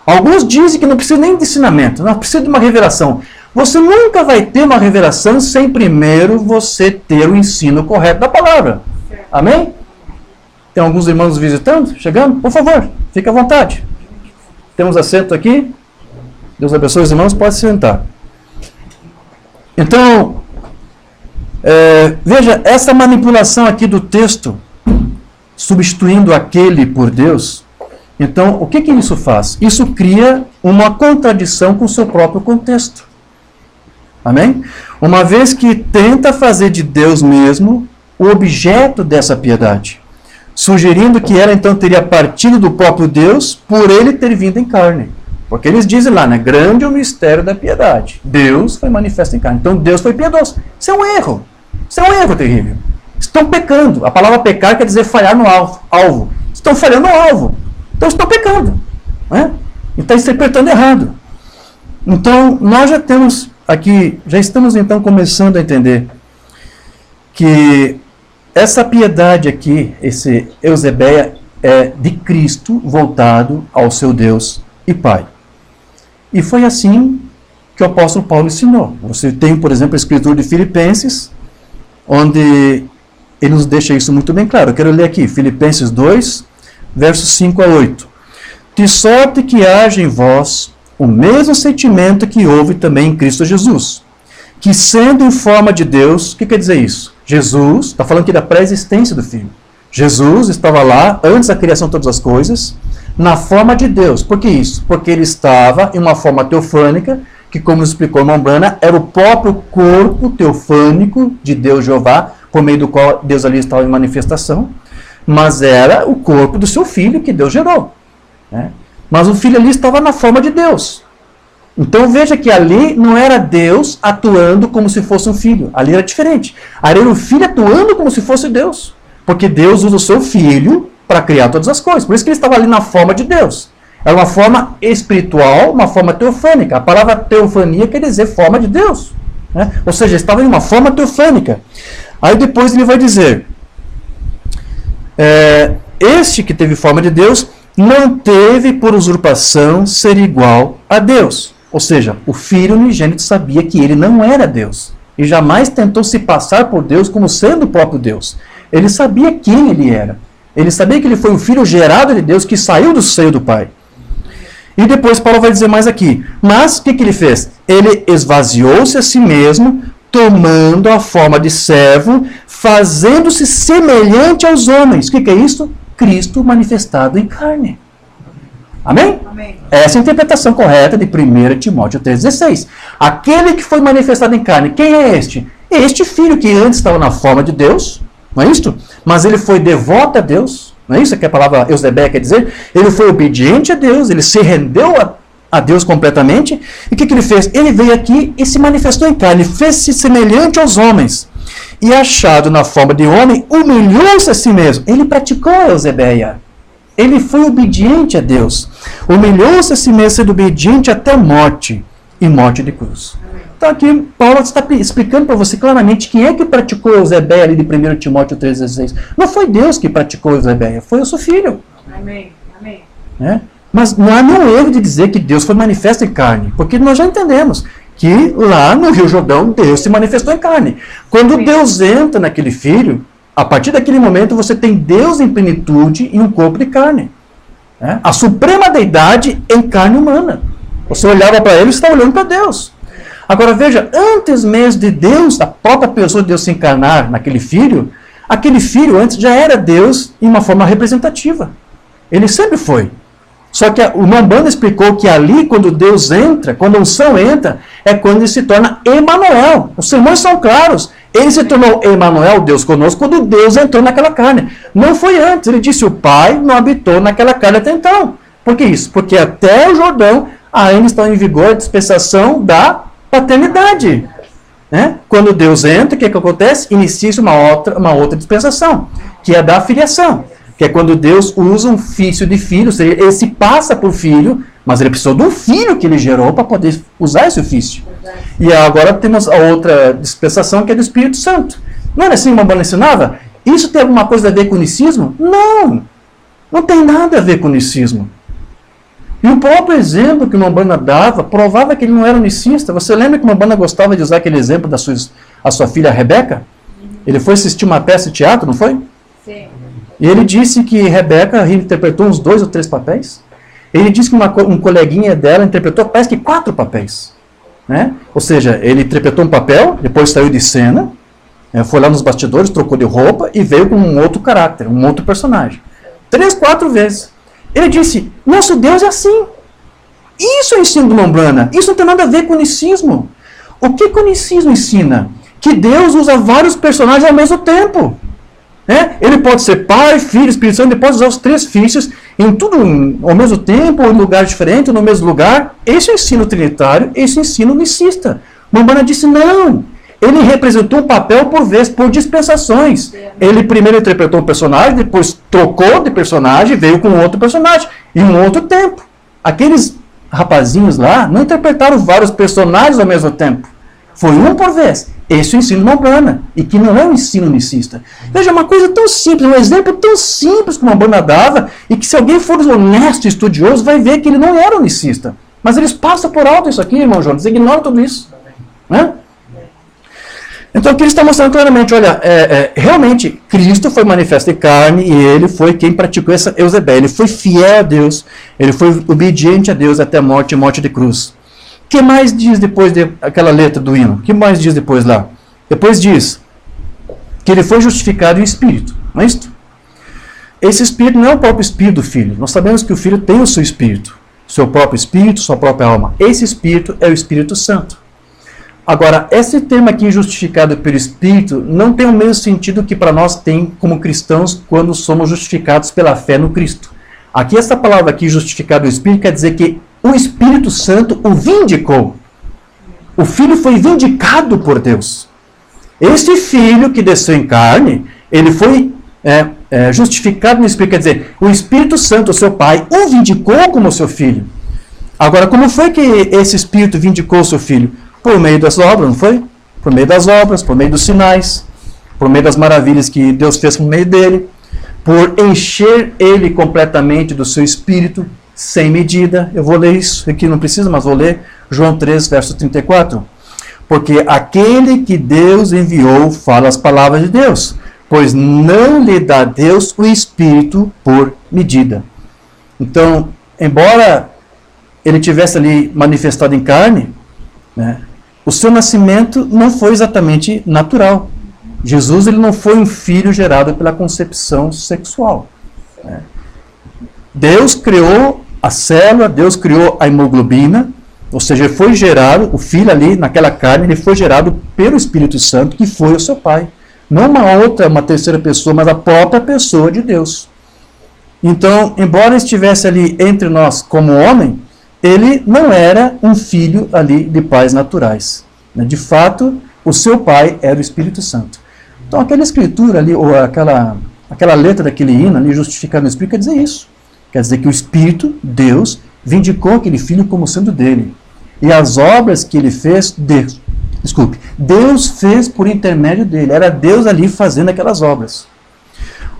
Alguns dizem que não precisa nem de ensinamento, não precisa de uma revelação. Você nunca vai ter uma revelação sem primeiro você ter o ensino correto da palavra. Amém? Tem alguns irmãos visitando, chegando? Por favor, fique à vontade. Temos assento aqui. Deus abençoe os irmãos, pode se sentar. Então, veja, essa manipulação aqui do texto, substituindo aquele por Deus, então, o que isso faz? Isso cria uma contradição com o seu próprio contexto. Amém? Uma vez que tenta fazer de Deus mesmo o objeto dessa piedade, sugerindo que ela então teria partido do próprio Deus por ele ter vindo em carne. Porque eles dizem lá, né? Grande é o mistério da piedade. Deus foi manifesto em carne. Então Deus foi piedoso. Isso é um erro. Isso é um erro terrível. Estão pecando. A palavra pecar quer dizer falhar no alvo. Estão falhando no alvo. Então estão pecando. Né? E está interpretando errado. Então nós já temos aqui, já estamos então começando a entender que essa piedade aqui, esse Eusebeia, é de Cristo voltado ao seu Deus e Pai. E foi assim que o apóstolo Paulo ensinou. Você tem, por exemplo, a escritura de Filipenses, onde ele nos deixa isso muito bem claro. Eu quero ler aqui, Filipenses 2, versos 5 a 8. De sorte que haja em vós o mesmo sentimento que houve também em Cristo Jesus, que sendo em forma de Deus, o que quer dizer isso? Jesus, está falando aqui da pré-existência do Filho. Jesus estava lá, antes da criação de todas as coisas, na forma de Deus. Por que isso? Porque ele estava em uma forma teofânica, que, como nos explicou o irmão Brana, era o próprio corpo teofânico de Deus Jeová, por meio do qual Deus ali estava em manifestação, mas era o corpo do seu Filho que Deus gerou. Né? Mas o Filho ali estava na forma de Deus. Então veja que ali não era Deus atuando como se fosse um Filho. Ali era diferente. Ali era o Filho atuando como se fosse Deus. Porque Deus usa o seu Filho para criar todas as coisas. Por isso que ele estava ali na forma de Deus. Era uma forma espiritual, uma forma teofânica. A palavra teofania quer dizer forma de Deus. Né? Ou seja, estava em uma forma teofânica. Aí depois ele vai dizer, este que teve forma de Deus não teve por usurpação ser igual a Deus. Ou seja, o Filho unigênito sabia que ele não era Deus. E jamais tentou se passar por Deus como sendo o próprio Deus. Ele sabia quem ele era. Ele sabia que ele foi o Filho gerado de Deus, que saiu do seio do Pai. E depois Paulo vai dizer mais aqui. Mas o que ele fez? Ele esvaziou-se a si mesmo, tomando a forma de servo, fazendo-se semelhante aos homens. O que é isso? Cristo manifestado em carne. Amém? Amém? Essa é a interpretação correta de 1 Timóteo 3,16. Aquele que foi manifestado em carne, quem é este? Este Filho que antes estava na forma de Deus, não é isto? Mas ele foi devoto a Deus, não é isso que a palavra Eusebeia quer dizer? Ele foi obediente a Deus, ele se rendeu a Deus completamente. E o que ele fez? Ele veio aqui e se manifestou em carne, fez-se semelhante aos homens. E achado na forma de homem, humilhou-se a si mesmo. Ele praticou a Eusebeia. Ele foi obediente a Deus. Humilhou-se a si mesmo, sendo obediente até a morte, e morte de cruz. Então aqui Paulo está explicando para você claramente quem é que praticou a Eusebeia ali de 1 Timóteo 3,16. Não foi Deus que praticou a Eusebeia, foi o seu Filho. Amém. Amém. Mas não há nenhum erro de dizer que Deus foi manifesto em carne, porque nós já entendemos que lá no Rio Jordão Deus se manifestou em carne. Quando Deus entra naquele Filho, a partir daquele momento você tem Deus em plenitude em um corpo de carne. A suprema deidade em carne humana. Você olhava para ele e está olhando para Deus. Agora veja, antes mesmo de Deus, a própria pessoa de Deus se encarnar naquele Filho, aquele Filho antes já era Deus em uma forma representativa. Ele sempre foi. Só que o irmão Banda explicou que ali, quando Deus entra, quando a unção entra, é quando ele se torna Emanuel. Os sermões são claros. Ele se tornou Emanuel, Deus conosco, quando Deus entrou naquela carne. Não foi antes. Ele disse, o Pai não habitou naquela carne até então. Por que isso? Porque até o Jordão ainda está em vigor a dispensação da paternidade. Né? Quando Deus entra, o que acontece? Inicia-se uma outra dispensação, que é a da filiação. Que é quando Deus usa um ofício de filho, ou seja, ele se passa por filho, mas ele precisou de um filho que ele gerou para poder usar esse ofício. E agora temos a outra dispensação, que é do Espírito Santo. Não era assim que o Umbanda ensinava? Isso tem alguma coisa a ver com o unicismo? Não! Não tem nada a ver com o unicismo. E o próprio exemplo que o Umbanda dava provava que ele não era unicista. Você lembra que o Umbanda gostava de usar aquele exemplo da sua filha Rebeca? Ele foi assistir uma peça de teatro, não foi? Sim. E ele disse que Rebeca interpretou uns 2 ou 3 papéis. Ele disse que um coleguinha dela interpretou, parece que 4 papéis. Né? Ou seja, ele interpretou um papel, depois saiu de cena, foi lá nos bastidores, trocou de roupa e veio com um outro caráter, um outro personagem. 3, 4 vezes. Ele disse, nosso Deus é assim. Isso é o ensino do Umbanda. Isso não tem nada a ver com o unicismo. O que o unicismo ensina? Que Deus usa vários personagens ao mesmo tempo. Ele pode ser Pai, Filho, Espírito Santo, ele pode usar os 3 ofícios em tudo ao mesmo tempo, ou em lugar diferente, ou no mesmo lugar. Esse é o ensino trinitário, esse é o ensino unicista. O Umbanda disse, não. Ele representou um papel por vez, por dispensações. Ele primeiro interpretou um personagem, depois trocou de personagem, veio com outro personagem, em um outro tempo. Aqueles rapazinhos lá não interpretaram vários personagens ao mesmo tempo. Foi um por vez. Esse é o ensino do Umbanda, e que não é um ensino unicista. Veja, uma coisa tão simples, um exemplo tão simples que o Umbanda dava, e que se alguém for honesto e estudioso, vai ver que ele não era unicista. Mas eles passam por alto isso aqui, irmão Jonas, ignoram tudo isso. Né? Então aqui ele está mostrando claramente, olha, realmente Cristo foi manifesto em carne, e ele foi quem praticou essa Eusebéia. Ele foi fiel a Deus, ele foi obediente a Deus até a morte de cruz. O que mais diz depois daquela letra do hino? O que mais diz depois lá? Depois diz que ele foi justificado em espírito. Não é isso? Esse espírito não é o próprio espírito do filho. Nós sabemos que o filho tem o seu espírito. Seu próprio espírito, sua própria alma. Esse espírito é o Espírito Santo. Agora, esse termo aqui, justificado pelo Espírito, não tem o mesmo sentido que para nós tem como cristãos quando somos justificados pela fé no Cristo. Aqui, essa palavra aqui, justificado pelo Espírito, quer dizer que o Espírito Santo o vindicou. O Filho foi vindicado por Deus. Esse Filho que desceu em carne, ele foi justificado no Espírito. Quer dizer, o Espírito Santo, o seu Pai, o vindicou como seu Filho. Agora, como foi que esse Espírito vindicou o seu Filho? Por meio das obras, não foi? Por meio das obras, por meio dos sinais, por meio das maravilhas que Deus fez por meio dele, por encher ele completamente do seu Espírito, sem medida. Eu vou ler isso aqui, não precisa, mas vou ler João 3, verso 34. Porque aquele que Deus enviou fala as palavras de Deus, pois não lhe dá Deus o Espírito por medida. Então, embora ele tivesse ali manifestado em carne, né, o seu nascimento não foi exatamente natural. Jesus, ele não foi um filho gerado pela concepção sexual. Né. Deus criou a célula, Deus criou a hemoglobina, ou seja, ele foi gerado, o filho ali naquela carne, ele foi gerado pelo Espírito Santo, que foi o seu pai. Não uma terceira pessoa, mas a própria pessoa de Deus. Então, embora estivesse ali entre nós como homem, ele não era um filho ali de pais naturais. De fato, o seu pai era o Espírito Santo. Então, aquela escritura ali, ou aquela letra daquele hino ali, justificado no Espírito, quer dizer isso. Quer dizer que o Espírito, Deus, vindicou aquele filho como sendo dele. E as obras que ele fez, Deus fez por intermédio dele. Era Deus ali fazendo aquelas obras.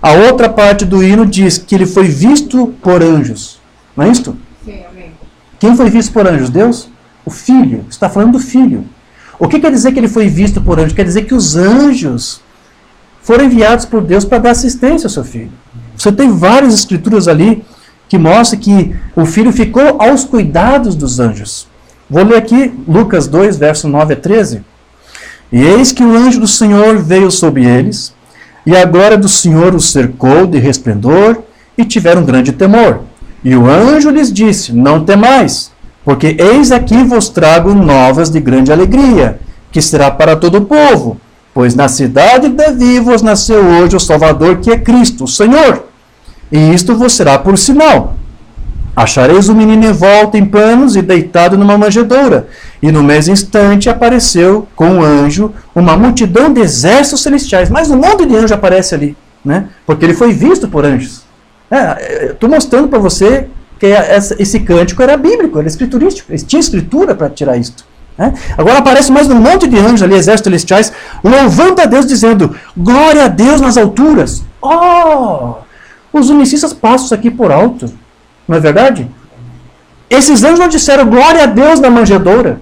A outra parte do hino diz que ele foi visto por anjos. Não é isto? Sim, amém. Quem foi visto por anjos? Deus? O Filho. Está falando do Filho. O que quer dizer que ele foi visto por anjos? Quer dizer que os anjos foram enviados por Deus para dar assistência ao seu Filho. Você tem várias escrituras ali que mostram que o Filho ficou aos cuidados dos anjos. Vou ler aqui Lucas 2, verso 9 a 13. E eis que o anjo do Senhor veio sobre eles, e a glória do Senhor os cercou de resplendor, e tiveram grande temor. E o anjo lhes disse, não temais, porque eis aqui vos trago novas de grande alegria, que será para todo o povo, pois na cidade de Davi vos nasceu hoje o Salvador, que é Cristo, o Senhor. E isto vos será por sinal. Achareis o menino envolto em panos e deitado numa manjedoura. E no mesmo instante apareceu com um anjo uma multidão de exércitos celestiais. Mas um monte de anjo aparece ali, né? Porque ele foi visto por anjos. Estou mostrando para você que esse cântico era bíblico, era escriturístico. Tinha escritura para tirar isto. Né? Agora aparece mais um monte de anjos ali, exércitos celestiais, louvando a Deus, dizendo: glória a Deus nas alturas. Oh! Os unicistas passam isso aqui por alto. Não é verdade? Esses anjos não disseram glória a Deus na manjedoura.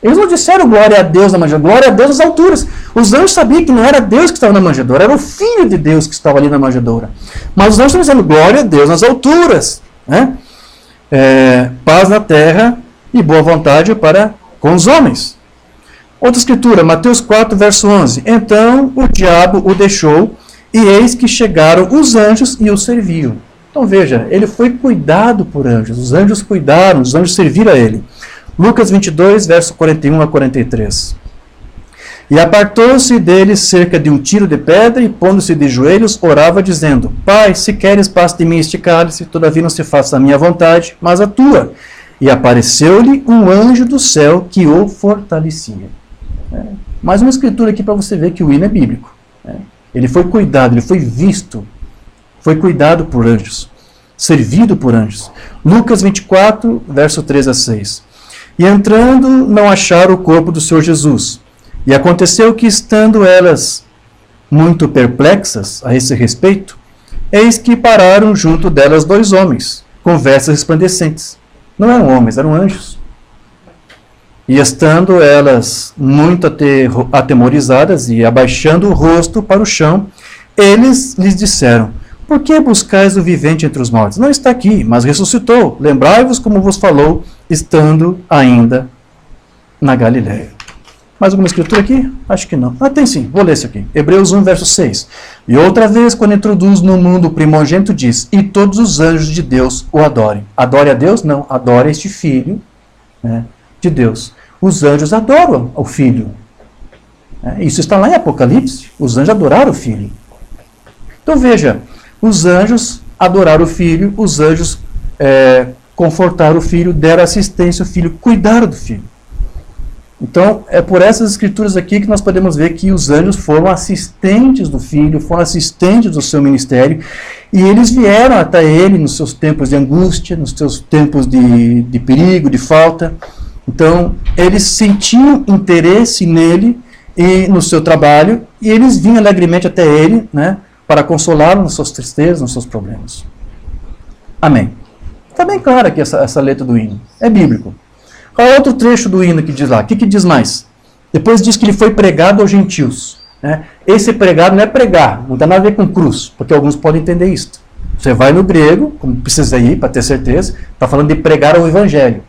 Eles não disseram glória a Deus na manjedoura, glória a Deus nas alturas. Os anjos sabiam que não era Deus que estava na manjedoura, era o Filho de Deus que estava ali na manjedoura. Mas os anjos estão dizendo glória a Deus nas alturas. Né? Paz na terra e boa vontade para com os homens. Outra escritura, Mateus 4, verso 11. Então o diabo o deixou, e eis que chegaram os anjos e o serviam. Então veja, ele foi cuidado por anjos, os anjos cuidaram, os anjos serviram a ele. Lucas 22, verso 41 a 43. E apartou-se dele cerca de um tiro de pedra, e pondo-se de joelhos, orava, dizendo: Pai, se queres, passe de mim este cálice, todavia não se faça a minha vontade, mas a tua. E apareceu-lhe um anjo do céu que o fortalecia. Mais uma escritura aqui para você ver que o hino é bíblico. Ele foi cuidado, ele foi visto, foi cuidado por anjos, servido por anjos. Lucas 24, verso 3 a 6. E entrando, não acharam o corpo do Senhor Jesus. E aconteceu que, estando elas muito perplexas a esse respeito, eis que pararam junto delas 2 homens, com vestes resplandecentes. Não eram homens, eram anjos. E estando elas muito atemorizadas e abaixando o rosto para o chão, eles lhes disseram: Por que buscais o vivente entre os mortos? Não está aqui, mas ressuscitou. Lembrai-vos como vos falou, estando ainda na Galiléia. Mais alguma escritura aqui? Acho que não. Tem sim, vou ler isso aqui. Hebreus 1, verso 6. E outra vez, quando introduz no mundo o primogênito, diz: E todos os anjos de Deus o adorem. Adore a Deus? Não, adore este Filho, né, de Deus. Os anjos adoram o Filho. Isso está lá em Apocalipse. Os anjos adoraram o Filho. Então veja, os anjos adoraram o Filho, os anjos confortaram o Filho, deram assistência ao Filho, cuidaram do Filho. Então, é por essas escrituras aqui que nós podemos ver que os anjos foram assistentes do Filho, foram assistentes do seu ministério, e eles vieram até ele nos seus tempos de angústia, nos seus tempos de perigo, de falta. Então, eles sentiam interesse nele e no seu trabalho, e eles vinham alegremente até ele, né, para consolá-lo nas suas tristezas, nos seus problemas. Amém. Está bem claro aqui essa letra do hino. É bíblico. Qual é outro trecho do hino que diz lá? O que diz mais? Depois diz que ele foi pregado aos gentios. Né? Esse pregado não é pregar, não tem nada a ver com cruz, porque alguns podem entender isso. Você vai no grego, como precisa ir para ter certeza, está falando de pregar o evangelho.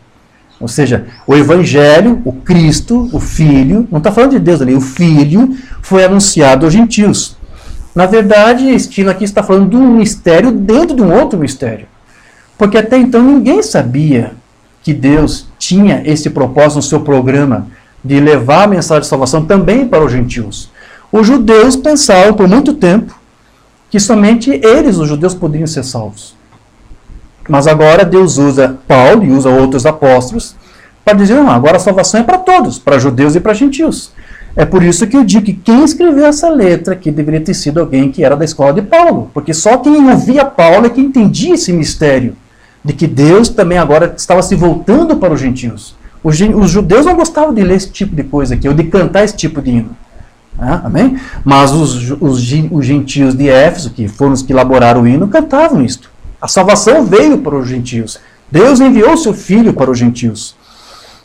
Ou seja, o evangelho, o Cristo, o Filho, não está falando de Deus ali, o Filho foi anunciado aos gentios. Na verdade, este hino aqui está falando de um mistério dentro de um outro mistério. Porque até então ninguém sabia que Deus tinha esse propósito no seu programa de levar a mensagem de salvação também para os gentios. Os judeus pensavam por muito tempo que somente eles, os judeus, poderiam ser salvos. Mas agora Deus usa Paulo e usa outros apóstolos para dizer: não, agora a salvação é para todos, para judeus e para gentios. É por isso que eu digo que quem escreveu essa letra aqui deveria ter sido alguém que era da escola de Paulo, porque só quem ouvia Paulo é que entendia esse mistério de que Deus também agora estava se voltando para os gentios. Os judeus não gostavam de ler esse tipo de coisa aqui, ou de cantar esse tipo de hino. Amém? Mas os gentios de Éfeso, que foram os que elaboraram o hino, cantavam isto. A salvação veio para os gentios. Deus enviou seu Filho para os gentios.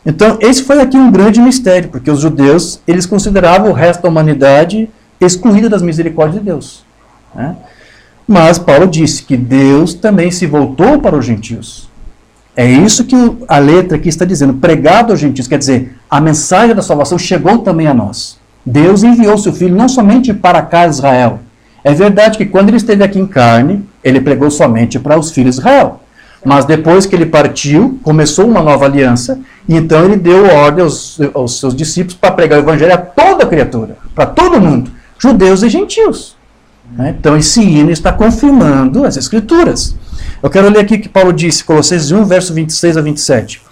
Então, esse foi aqui um grande mistério, porque os judeus, eles consideravam o resto da humanidade excluída das misericórdias de Deus. Né? Mas Paulo disse que Deus também se voltou para os gentios. É isso que a letra aqui está dizendo, pregado aos gentios, quer dizer, a mensagem da salvação chegou também a nós. Deus enviou seu Filho não somente para a casa de Israel. É verdade que quando ele esteve aqui em carne, ele pregou somente para os filhos de Israel. Mas depois que ele partiu, começou uma nova aliança, e então ele deu ordem aos seus discípulos para pregar o evangelho a toda criatura, para todo mundo, judeus e gentios. Né? Então esse hino está confirmando as Escrituras. Eu quero ler aqui o que Paulo disse, Colossenses 1, verso 26 a 27.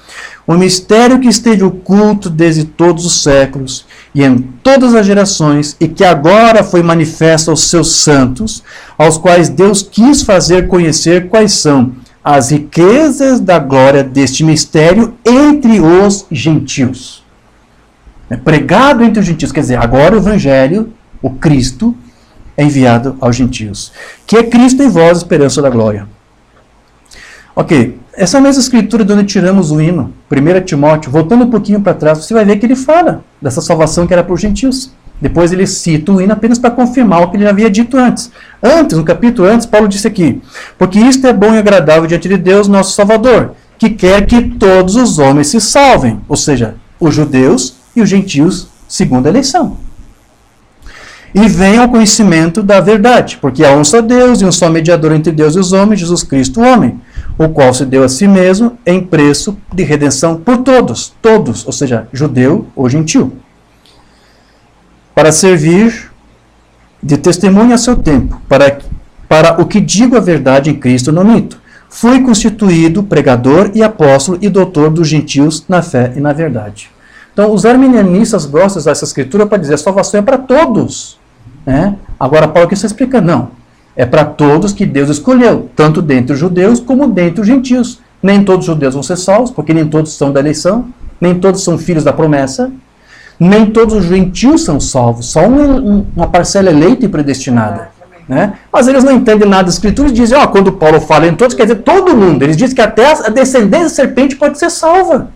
O mistério que esteve oculto desde todos os séculos e em todas as gerações, e que agora foi manifesto aos seus santos, aos quais Deus quis fazer conhecer quais são as riquezas da glória deste mistério entre os gentios. É pregado entre os gentios, quer dizer, agora o Evangelho, o Cristo, é enviado aos gentios. Que é Cristo em vós, esperança da glória. Ok, essa mesma escritura de onde tiramos o hino, 1 Timóteo, voltando um pouquinho para trás, você vai ver que ele fala dessa salvação que era para os gentios. Depois ele cita o hino apenas para confirmar o que ele havia dito antes. Antes, no capítulo antes, Paulo disse aqui: porque isto é bom e agradável diante de Deus, nosso Salvador, que quer que todos os homens se salvem, ou seja, os judeus e os gentios segundo a eleição. E venham ao conhecimento da verdade, porque há um só Deus e um só mediador entre Deus e os homens, Jesus Cristo, o homem, o qual se deu a si mesmo em preço de redenção por todos, ou seja, judeu ou gentil, para servir de testemunho a seu tempo, para o que digo a verdade em Cristo não minto. Fui constituído pregador e apóstolo e doutor dos gentios na fé e na verdade. Então, os arminianistas gostam de usar essa escritura para dizer a salvação é para todos. Né? Agora, Paulo aqui está explicando, não. É para todos que Deus escolheu, tanto dentre os judeus como dentre os gentios. Nem todos os judeus vão ser salvos, porque nem todos são da eleição, nem todos são filhos da promessa, nem todos os gentios são salvos, só uma parcela eleita e predestinada. Né? Mas eles não entendem nada da escritura e dizem, quando Paulo fala em todos, quer dizer todo mundo. Eles dizem que até a descendência da serpente pode ser salva.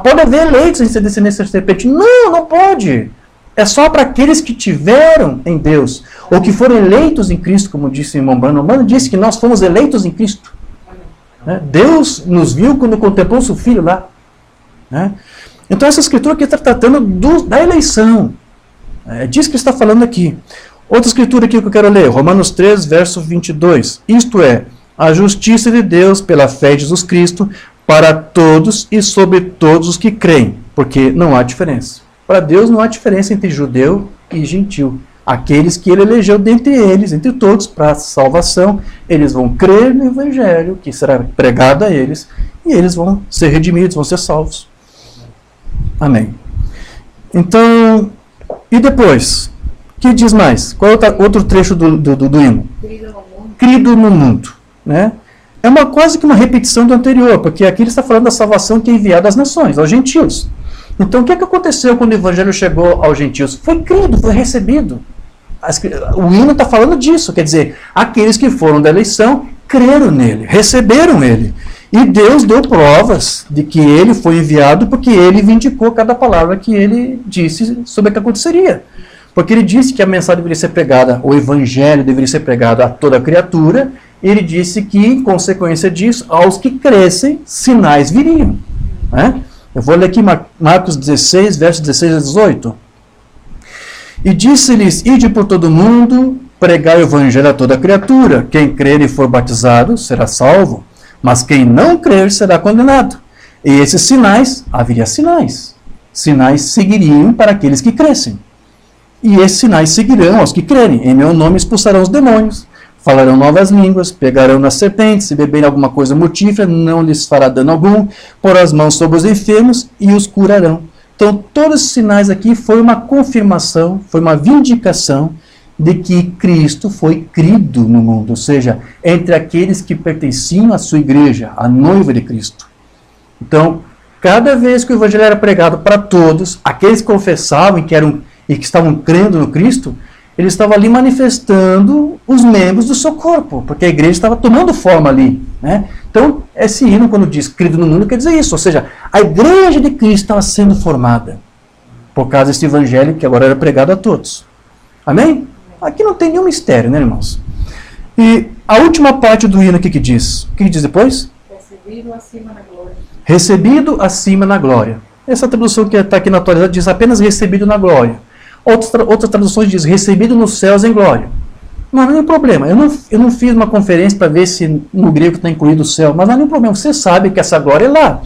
Pode haver eleitos em ser descendência da serpente. Não, não pode. É só para aqueles que tiveram em Deus, ou que foram eleitos em Cristo, como disse o irmão Branham. O Branham disse que nós fomos eleitos em Cristo. Né? Deus nos viu quando contemplou o seu Filho lá. Né? Então essa escritura aqui está tratando da eleição. É disso que está falando aqui. Outra escritura aqui que eu quero ler, Romanos 3, verso 22. Isto é, a justiça de Deus pela fé em Jesus Cristo para todos e sobre todos os que creem, porque não há diferença. Para Deus não há diferença entre judeu e gentil. Aqueles que ele elegeu dentre eles, entre todos, para a salvação, eles vão crer no Evangelho, que será pregado a eles, e eles vão ser redimidos, vão ser salvos. Amém. Então, e depois? O que diz mais? Qual é outro trecho do hino? Crido no mundo. Né? É quase que uma repetição do anterior, porque aqui ele está falando da salvação que é enviada às nações, aos gentios. Então, o que aconteceu quando o Evangelho chegou aos gentios? Foi crido, foi recebido. O hino está falando disso, quer dizer, aqueles que foram da eleição creram nele, receberam ele. E Deus deu provas de que ele foi enviado porque ele vindicou cada palavra que ele disse sobre o que aconteceria. Porque ele disse que a mensagem deveria ser pregada, o Evangelho deveria ser pregado a toda criatura, e ele disse que, em consequência disso, aos que crescem, sinais viriam. Né? Eu vou ler aqui Marcos 16, versos 16 a 18. E disse-lhes, ide por todo mundo, pregai o evangelho a toda criatura. Quem crer e for batizado será salvo, mas quem não crer será condenado. E esses sinais, haveria sinais. Sinais seguiriam para aqueles que crescem. E esses sinais seguirão aos que crerem. Em meu nome expulsarão os demônios, falarão novas línguas, pegarão nas serpentes, se beberem alguma coisa mortífera, não lhes fará dano algum, porão as mãos sobre os enfermos e os curarão. Então, todos esses sinais aqui foi uma confirmação, foi uma vindicação de que Cristo foi crido no mundo, ou seja, entre aqueles que pertenciam à sua igreja, a noiva de Cristo. Então, cada vez que o evangelho era pregado para todos, aqueles que confessavam e que estavam crendo no Cristo, ele estava ali manifestando os membros do seu corpo, porque a igreja estava tomando forma ali. Né? Então, esse hino, quando diz crido no mundo, quer dizer isso, ou seja, a igreja de Cristo estava sendo formada por causa desse evangelho que agora era pregado a todos. Amém? Aqui não tem nenhum mistério, né, irmãos? E a última parte do hino aqui que diz, o que diz depois? Recebido acima na glória. Recebido acima na glória. Essa tradução que está aqui na atualidade diz apenas recebido na glória. Outras traduções dizem recebido nos céus em glória. Não há nenhum problema. Eu não fiz uma conferência para ver se no grego está incluído o céu, mas não há nenhum problema. Você sabe que essa glória é lá.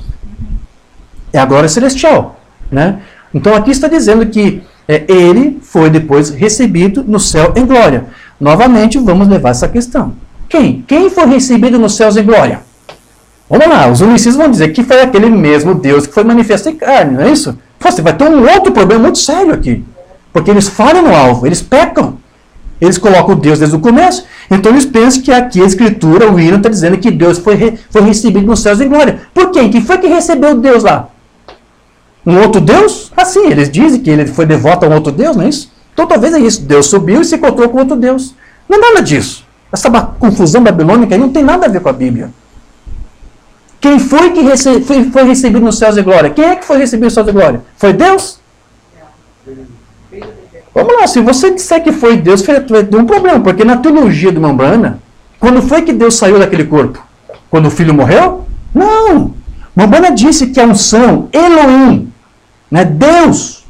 É a glória celestial. Né? Então aqui está dizendo que ele foi depois recebido no céu em glória. Novamente, vamos levar essa questão. Quem? Quem foi recebido nos céus em glória? Vamos lá, os unicistas vão dizer que foi aquele mesmo Deus que foi manifesto em carne, não é isso? Você vai ter um outro problema muito sério aqui. Porque eles falham no alvo, eles pecam. Eles colocam Deus desde o começo. Então eles pensam que aqui a Escritura, o hino, está dizendo que Deus foi recebido nos céus em glória. Por quem? Quem foi que recebeu Deus lá? Um outro Deus? Assim, eles dizem que ele foi devoto a um outro Deus, não é isso? Então talvez é isso. Deus subiu e se encontrou com outro Deus. Não é nada disso. Essa confusão babilônica aí não tem nada a ver com a Bíblia. Quem foi que foi recebido nos céus de glória? Quem é que foi recebido nos céus de glória? Foi Deus? Vamos lá, se você disser que foi Deus, vai ter um problema, porque na teologia do Mambrana, quando foi que Deus saiu daquele corpo? Quando o filho morreu? Não! Mambrana disse que a unção, Elohim, né, Deus,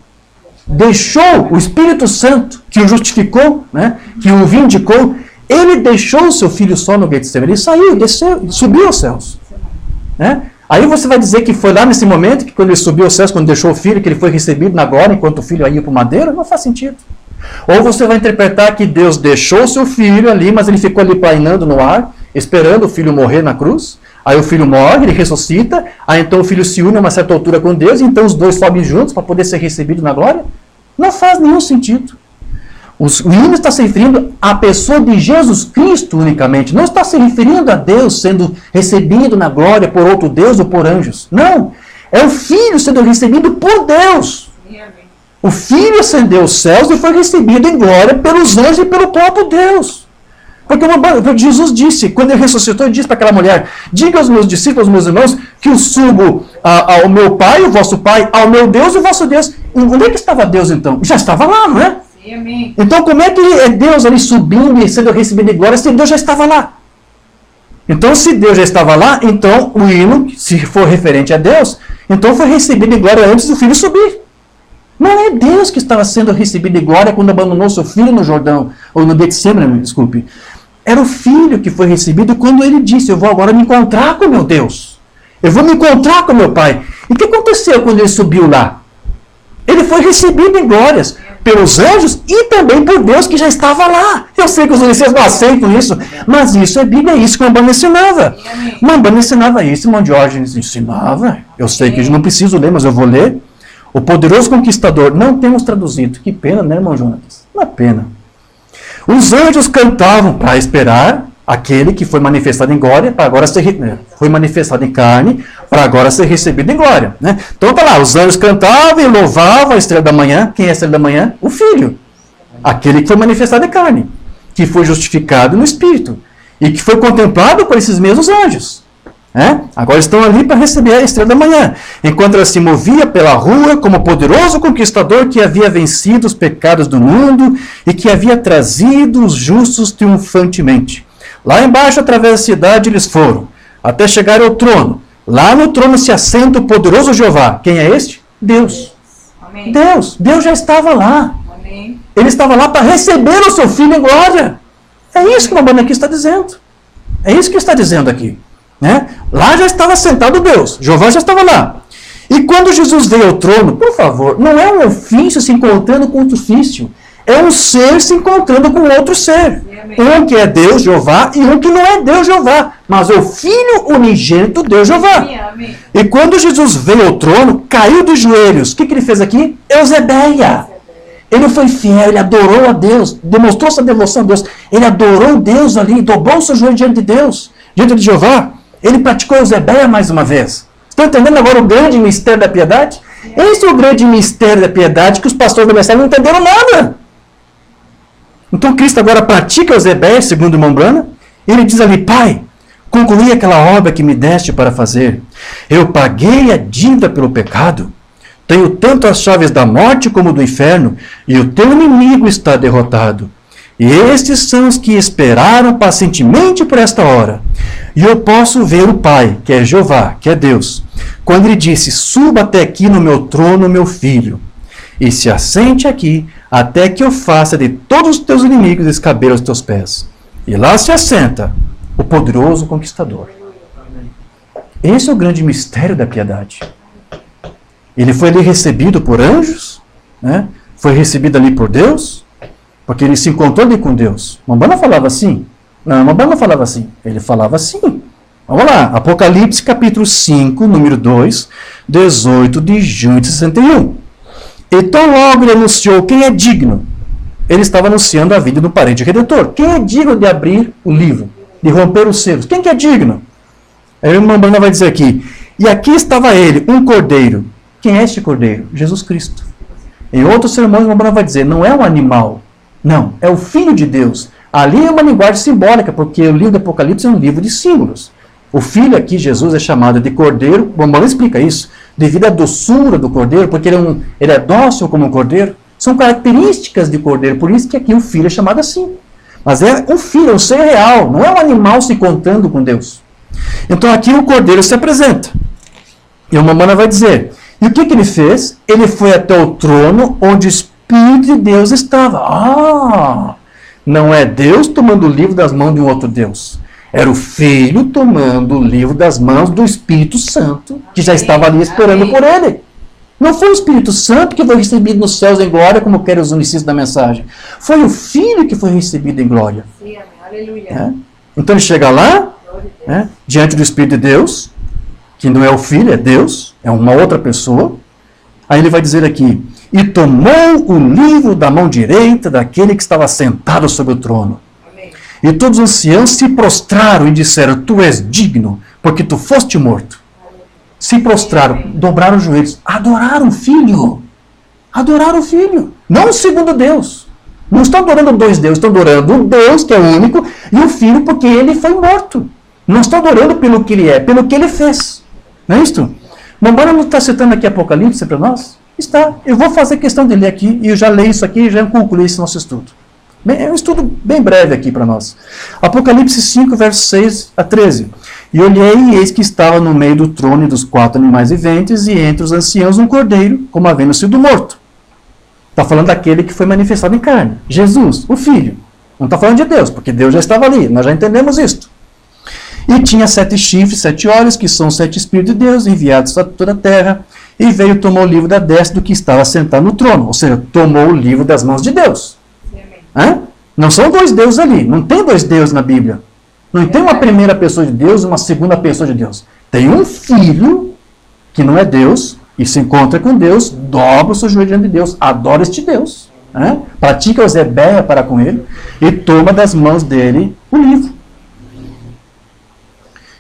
deixou o Espírito Santo, que o justificou, né, que o vindicou, ele deixou o seu filho só no Getsemane, ele saiu, desceu, subiu aos céus. Né? Aí você vai dizer que foi lá nesse momento, que quando ele subiu aos céus, quando deixou o filho, que ele foi recebido na glória, enquanto o filho ia para o madeiro? Não faz sentido. Ou você vai interpretar que Deus deixou o seu filho ali, mas ele ficou ali plainando no ar, esperando o filho morrer na cruz. Aí o filho morre, ele ressuscita, aí então o filho se une a uma certa altura com Deus, e então os dois sobem juntos para poder ser recebido na glória? Não faz nenhum sentido. O hino está se referindo à pessoa de Jesus Cristo unicamente. Não está se referindo a Deus sendo recebido na glória por outro Deus ou por anjos. Não. É o Filho sendo recebido por Deus. O Filho ascendeu aos céus e foi recebido em glória pelos anjos e pelo próprio Deus. Porque Jesus disse, quando ele ressuscitou, ele disse para aquela mulher: diga aos meus discípulos, aos meus irmãos, que eu subo ao meu Pai, o vosso Pai, ao meu Deus e o vosso Deus. Onde é que estava Deus então? Já estava lá, não é? Então como é que é Deus ali subindo e sendo recebido em glória se Deus já estava lá? Então se Deus já estava lá, então o hino, se for referente a Deus, então foi recebido em glória antes do filho subir. Não é Deus que estava sendo recebido em glória quando abandonou seu filho no Jordão, ou no Getsemane, desculpe. Era o filho que foi recebido quando ele disse: eu vou agora me encontrar com meu Deus. Eu vou me encontrar com meu Pai. E o que aconteceu quando ele subiu lá? Ele foi recebido em glórias pelos anjos e também por Deus que já estava lá. Eu sei que os unicistas não aceitam isso, mas isso é Bíblia, é isso que o Mambrana ensinava. Mambrana ensinava isso, irmão Diógenes ensinava. Eu sei que eu não preciso ler, mas eu vou ler. O poderoso conquistador, não temos traduzido. Que pena, né, irmão Jonas? Uma pena. Os anjos cantavam para esperar aquele que foi manifestado em glória, para agora ser foi manifestado em carne, para agora ser recebido em glória. Né? Então tá lá, os anjos cantavam e louvavam a estrela da manhã. Quem é a estrela da manhã? O Filho. Aquele que foi manifestado em carne, que foi justificado no Espírito, e que foi contemplado por esses mesmos anjos. Agora estão ali para receber a estrela da manhã, enquanto ela se movia pela rua como poderoso conquistador que havia vencido os pecados do mundo e que havia trazido os justos triunfantemente. Lá embaixo, através da cidade, eles foram, até chegar ao trono. Lá no trono se assenta o poderoso Jeová. Quem é este? Deus. Amém. Deus já estava lá. Amém. Ele estava lá para receber o seu filho em glória. É isso que o Mambrana aqui está dizendo. É isso que está dizendo aqui. Né? Lá já estava sentado Deus, Jeová já estava lá. E quando Jesus veio ao trono, por favor, não é um ofício se encontrando com outro ofício, é um ser se encontrando com outro ser. Um que é Deus, Jeová, e um que não é Deus, Jeová, mas é o Filho unigênito, Deus, Jeová. E quando Jesus veio ao trono, caiu dos joelhos. O que ele fez aqui? Eusebeia. Ele foi fiel, ele adorou a Deus, demonstrou sua devoção a Deus. Ele adorou Deus ali, dobrou o seu joelho diante de Deus, diante de Jeová. Ele praticou Eusebeia mais uma vez. Estão entendendo agora o grande mistério da piedade? Esse é o grande mistério da piedade que os pastores da mensagem não entenderam nada. Então Cristo agora pratica Eusebeia, segundo o Mambrana. Ele diz ali: Pai, concluí aquela obra que me deste para fazer. Eu paguei a dívida pelo pecado. Tenho tanto as chaves da morte como do inferno, e o teu inimigo está derrotado. E estes são os que esperaram pacientemente por esta hora. E eu posso ver o Pai, que é Jeová, que é Deus, quando ele disse: suba até aqui no meu trono, meu filho, e se assente aqui, até que eu faça de todos os teus inimigos escabelos aos teus pés. E lá se assenta o poderoso conquistador. Esse é o grande mistério da piedade. Ele foi ali recebido por anjos, né? Foi recebido ali por Deus, Porque ele se encontrou ali com Deus. Mambana falava assim? Não, Mambana falava assim. Ele falava assim. Vamos lá, Apocalipse capítulo 5, número 2, 18 de junho de 61. Então logo ele anunciou quem é digno. Ele estava anunciando a vida do parente redentor. Quem é digno de abrir o livro, de romper os selos? Quem que é digno? Aí o Mambana vai dizer aqui, e aqui estava ele, um cordeiro. Quem é este cordeiro? Jesus Cristo. Em outros sermões o Mambana vai dizer, não é um animal, não, é o Filho de Deus. Ali é uma linguagem simbólica, porque o livro do Apocalipse é um livro de símbolos. O filho aqui, Jesus, é chamado de cordeiro. O Mambana explica isso. Devido à doçura do cordeiro, porque ele é dócil como um cordeiro. São características de cordeiro. Por isso que aqui o filho é chamado assim. Mas é um filho, é um ser real. Não é um animal se encontrando com Deus. Então aqui o cordeiro se apresenta. E o Mambana vai dizer. E o que ele fez? Ele foi até o trono onde o Espírito de Deus estava. Ah! Não é Deus tomando o livro das mãos de um outro Deus. Era o Filho tomando o livro das mãos do Espírito Santo, que já estava ali esperando por ele. Não foi o Espírito Santo que foi recebido nos céus em glória, como querem os unicistas da mensagem. Foi o Filho que foi recebido em glória. Sim, aleluia. Então ele chega lá, diante do Espírito de Deus, que não é o Filho, é Deus, é uma outra pessoa. Aí ele vai dizer aqui, e tomou o livro da mão direita daquele que estava sentado sobre o trono. E todos os anciãos se prostraram e disseram, tu és digno, porque tu foste morto. Se prostraram, dobraram os joelhos, adoraram o Filho. Adoraram o Filho. Não o segundo Deus. Não estão adorando dois deuses, estão adorando o Deus, que é o único, e o Filho, porque ele foi morto. Não estão adorando pelo que ele é, pelo que ele fez. Não é isto? Mambana não está citando aqui Apocalipse para nós? Está. Eu vou fazer questão de ler aqui, e eu já leio isso aqui e já concluí esse nosso estudo. É um estudo bem breve aqui para nós. Apocalipse 5, versos 6 a 13. E olhei, e eis que estava no meio do trono e dos 4 animais viventes, e entre os anciãos um cordeiro, como havendo sido morto. Está falando daquele que foi manifestado em carne. Jesus, o Filho. Não está falando de Deus, porque Deus já estava ali. Nós já entendemos isto. E tinha 7 chifres, 7 olhos, que são 7 Espíritos de Deus, enviados a toda a terra. E veio e tomou o livro da destra do que estava sentado no trono. Ou seja, tomou o livro das mãos de Deus. Não são dois deuses ali. Não tem dois deuses na Bíblia. Não tem uma primeira pessoa de Deus e uma segunda pessoa de Deus. Tem um filho que não é Deus e se encontra com Deus, dobra o seu joelho diante de Deus, adora este Deus, pratica o zebéia para com ele e toma das mãos dele o livro.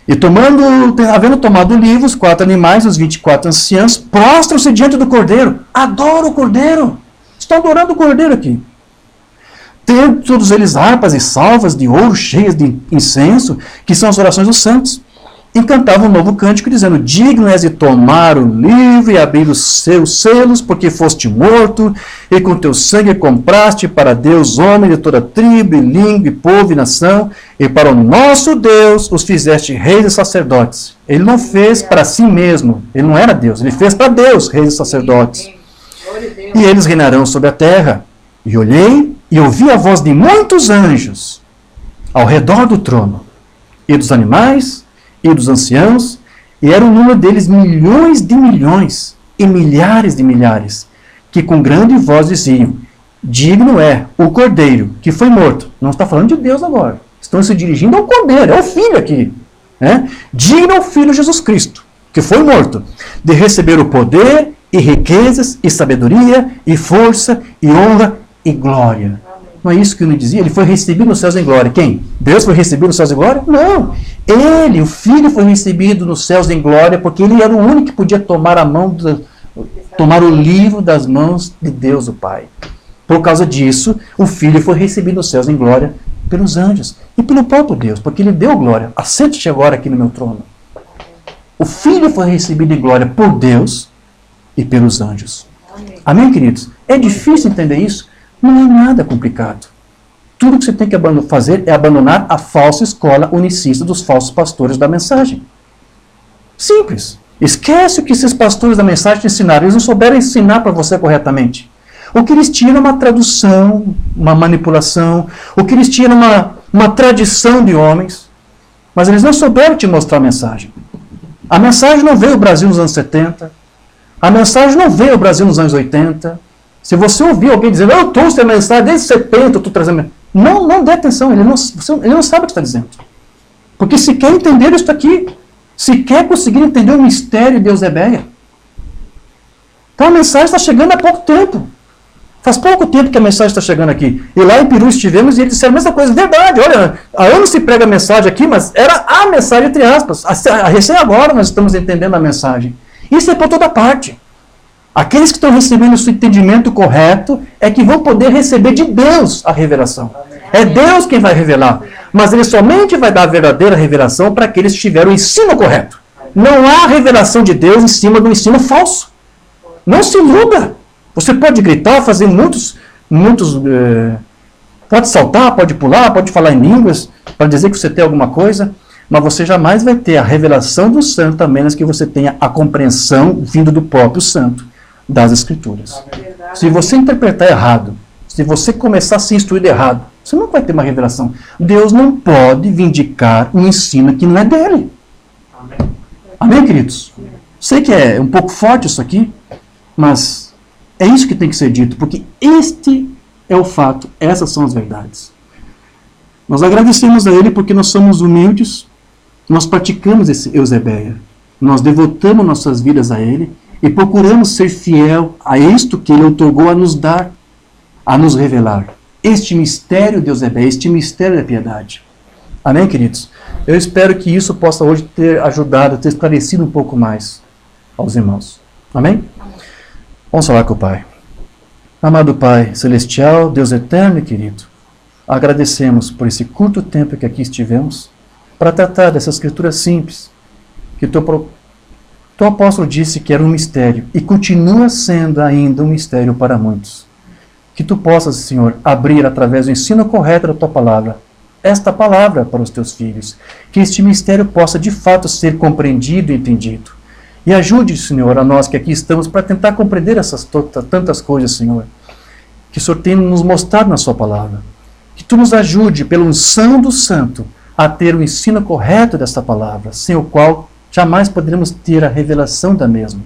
E havendo tomado o livro, os 4 animais, os 24 anciãos, prostram-se diante do Cordeiro. Adoram o Cordeiro. Estão adorando o Cordeiro aqui. Tendo todos eles harpas e salvas de ouro cheias de incenso, que são as orações dos santos. E cantavam um novo cântico, dizendo, digno és de tomar o livro e abrir os seus selos, porque foste morto, e com teu sangue compraste para Deus homem de toda tribo, e língua, e povo, e nação, e para o nosso Deus os fizeste reis e sacerdotes. Ele não fez para si mesmo, ele não era Deus, ele fez para Deus reis e sacerdotes. E eles reinarão sobre a terra. E olhei, e ouvi a voz de muitos anjos ao redor do trono, e dos animais, e dos anciãos, e era o número deles milhões de milhões, e milhares de milhares, que com grande voz diziam, digno é o Cordeiro, que foi morto. Não está falando de Deus agora. Estão se dirigindo ao Cordeiro, é o Filho aqui. Digno é o Filho Jesus Cristo, que foi morto, de receber o poder, e riquezas, e sabedoria, e força, e honra, e glória. Não é isso que ele dizia? Ele foi recebido nos céus em glória. Quem? Deus foi recebido nos céus em glória? Não. Ele, o Filho, foi recebido nos céus em glória porque ele era o único que podia tomar tomar o livro das mãos de Deus, o Pai. Por causa disso, o Filho foi recebido nos céus em glória pelos anjos e pelo próprio Deus, porque ele deu glória. Assente-te agora aqui no meu trono. O Filho foi recebido em glória por Deus e pelos anjos. Amém, queridos? É difícil entender isso? Não é nada complicado. Tudo que você tem que fazer é abandonar a falsa escola unicista dos falsos pastores da mensagem. Simples. Esquece o que esses pastores da mensagem te ensinaram. Eles não souberam ensinar para você corretamente. O que eles tinham é uma tradução, uma manipulação. O que eles tinham é uma tradição de homens. Mas eles não souberam te mostrar a mensagem. A mensagem não veio ao Brasil nos anos 70. A mensagem não veio ao Brasil nos anos 80. Se você ouvir alguém dizendo, eu trouxe a mensagem desde 70, eu estou trazendo... Não dê atenção, ele não sabe o que está dizendo. Porque se quer entender isso aqui, se quer conseguir entender o mistério de Eusebeia. Então a mensagem está chegando há pouco tempo. Faz pouco tempo que a mensagem está chegando aqui. E lá em Peru estivemos e eles disseram a mesma coisa. Verdade, olha, há anos se prega a mensagem aqui, mas era a mensagem entre aspas. Recém agora nós estamos entendendo a mensagem. Isso é por toda parte. Aqueles que estão recebendo o seu entendimento correto é que vão poder receber de Deus a revelação. É Deus quem vai revelar. Mas Ele somente vai dar a verdadeira revelação para aqueles que tiverem o ensino correto. Não há revelação de Deus em cima do ensino falso. Não se iluda. Você pode gritar, fazer pode saltar, pode pular, pode falar em línguas, para dizer que você tem alguma coisa, mas você jamais vai ter a revelação do santo, a menos que você tenha a compreensão vindo do próprio santo das Escrituras. Se você interpretar errado, se você começar a ser instruído errado, você não vai ter uma revelação. Deus não pode vindicar um ensino que não é dele. Amém, queridos? Sei que é um pouco forte isso aqui, mas é isso que tem que ser dito, porque este é o fato, essas são as verdades. Nós agradecemos a Ele porque nós somos humildes, nós praticamos esse Eusebeia, nós devotamos nossas vidas a Ele e procuramos ser fiel a isto que Ele outorgou a nos dar, a nos revelar. Este mistério de Eusebeia, este mistério da piedade. Amém, queridos? Eu espero que isso possa hoje ter ajudado, ter esclarecido um pouco mais aos irmãos. Amém? Vamos falar com o Pai. Amado Pai Celestial, Deus eterno e querido, agradecemos por esse curto tempo que aqui estivemos para tratar dessa escritura simples, que teu apóstolo disse que era um mistério e continua sendo ainda um mistério para muitos. Que tu possas, Senhor, abrir através do ensino correto da tua palavra, esta palavra para os teus filhos, que este mistério possa de fato ser compreendido e entendido. E ajude, Senhor, a nós que aqui estamos para tentar compreender essas tantas coisas, Senhor, que o Senhor tem nos mostrado na sua palavra. Que tu nos ajude, pela unção do Santo, a ter o ensino correto desta palavra, sem o qual jamais poderemos ter a revelação da mesma.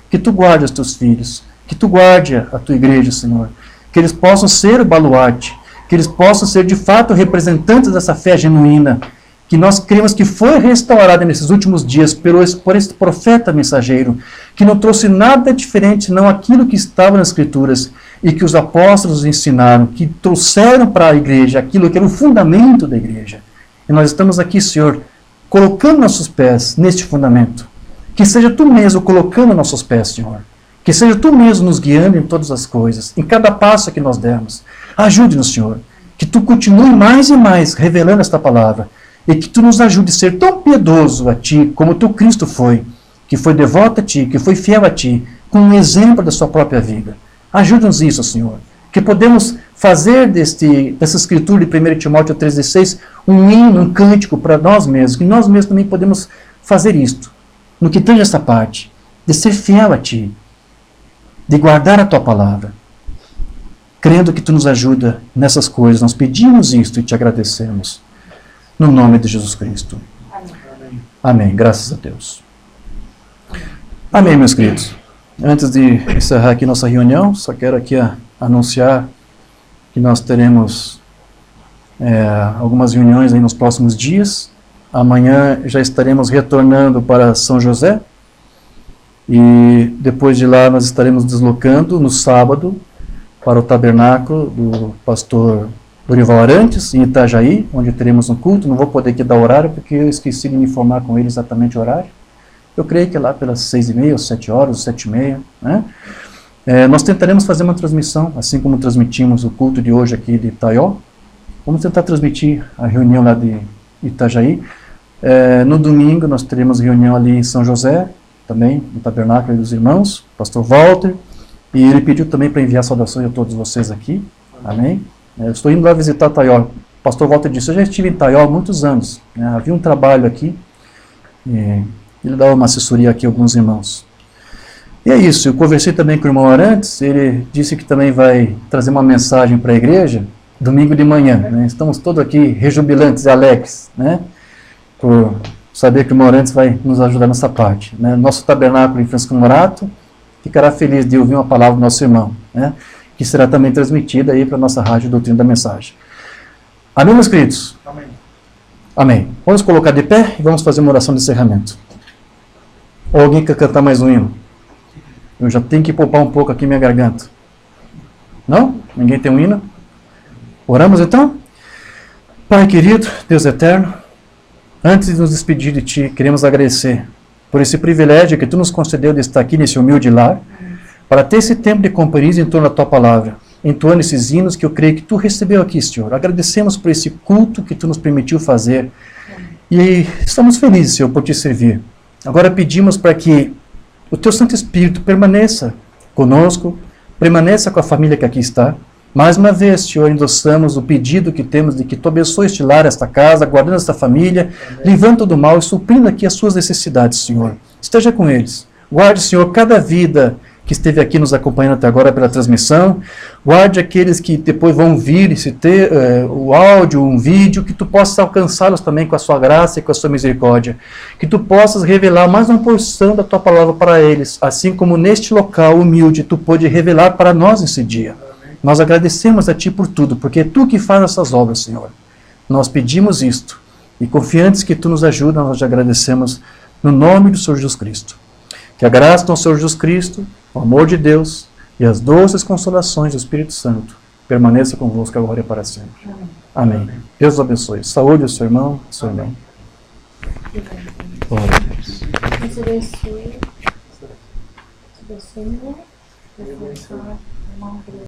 Que tu guarde os teus filhos, que tu guarde a tua igreja, Senhor, que eles possam ser o baluarte, que eles possam ser de fato representantes dessa fé genuína, que nós cremos que foi restaurada nesses últimos dias por esse profeta mensageiro, que não trouxe nada diferente, não aquilo que estava nas Escrituras, e que os apóstolos ensinaram, que trouxeram para a igreja aquilo que era o fundamento da igreja. E nós estamos aqui, Senhor, colocando nossos pés neste fundamento. Que seja Tu mesmo colocando nossos pés, Senhor. Que seja Tu mesmo nos guiando em todas as coisas, em cada passo que nós dermos. Ajude-nos, Senhor, que Tu continue mais e mais revelando esta palavra, e que Tu nos ajude a ser tão piedoso a Ti, como Teu Cristo foi, que foi devoto a Ti, que foi fiel a Ti, com um exemplo da sua própria vida. Ajude-nos isso, Senhor, que podemos fazer dessa escritura de 1 Timóteo 3,16 um hino, um cântico para nós mesmos, que nós mesmos também podemos fazer isto, no que tange essa parte, de ser fiel a Ti, de guardar a Tua palavra, crendo que Tu nos ajuda nessas coisas. Nós pedimos isto e Te agradecemos. No nome de Jesus Cristo. Amém. Amém. Graças a Deus. Amém, meus queridos. Antes de encerrar aqui nossa reunião, só quero aqui anunciar que nós teremos algumas reuniões aí nos próximos dias. Amanhã já estaremos retornando para São José. E depois de lá nós estaremos deslocando no sábado para o tabernáculo do pastor Dorival Arantes, em Itajaí, onde teremos um culto. Não vou poder aqui dar horário, porque eu esqueci de me informar com ele exatamente o horário. Eu creio que é lá pelas 6h30, ou 7 horas, ou 7h30. Né? Nós tentaremos fazer uma transmissão, assim como transmitimos o culto de hoje aqui de Itaió. Vamos tentar transmitir a reunião lá de Itajaí. No domingo nós teremos reunião ali em São José, também, no tabernáculo dos irmãos, pastor Walter. E ele pediu também para enviar saudações a todos vocês aqui. Amém? Eu estou indo lá visitar Itaió. O pastor Walter disse, eu já estive em Itaió há muitos anos. Havia um trabalho aqui. E ele dava uma assessoria aqui a alguns irmãos. E é isso. Eu conversei também com o irmão Arantes. Ele disse que também vai trazer uma mensagem para a igreja domingo de manhã. Né? Estamos todos aqui rejubilantes e alegres, né? Por saber que o irmão Arantes vai nos ajudar nessa parte. Né? Nosso tabernáculo em Francisco Morato ficará feliz de ouvir uma palavra do nosso irmão. Né? que será também transmitida aí para a nossa rádio Doutrina da Mensagem. Amém, meus queridos? Amém. Amém. Vamos colocar de pé e vamos fazer uma oração de encerramento. Ou alguém quer cantar mais um hino? Eu já tenho que poupar um pouco aqui minha garganta. Não? Ninguém tem um hino? Oramos então? Pai querido, Deus eterno, antes de nos despedir de Ti, queremos agradecer por esse privilégio que Tu nos concedeu de estar aqui nesse humilde lar, para ter esse tempo de companhia em torno da Tua Palavra, entoando esses hinos que eu creio que Tu recebeu aqui, Senhor. Agradecemos por esse culto que Tu nos permitiu fazer e estamos felizes, Senhor, por Te servir. Agora pedimos para que o Teu Santo Espírito permaneça conosco, permaneça com a família que aqui está. Mais uma vez, Senhor, endossamos o pedido que temos de que Tu abençoe este lar, esta casa, guardando esta família, livrando do mal e suprindo aqui as suas necessidades, Senhor. Esteja com eles. Guarde, Senhor, cada vida que esteve aqui nos acompanhando até agora pela transmissão. Guarde aqueles que depois vão vir, se ter o áudio, um vídeo, que Tu possas alcançá-los também com a Sua graça e com a Sua misericórdia. Que Tu possas revelar mais uma porção da Tua palavra para eles, assim como neste local humilde Tu pôde revelar para nós nesse dia. Nós agradecemos a Ti por tudo, porque é Tu que faz essas obras, Senhor. Nós pedimos isto, e confiantes que Tu nos ajuda, nós te agradecemos no nome do Senhor Jesus Cristo. Que a graça do Senhor Jesus Cristo, o amor de Deus e as doces consolações do Espírito Santo permaneça convosco agora e para sempre. Amém. Deus os abençoe. Saúde ao seu irmão, ao seu irmão. Glória a Deus. Deus abençoe. Deus abençoe.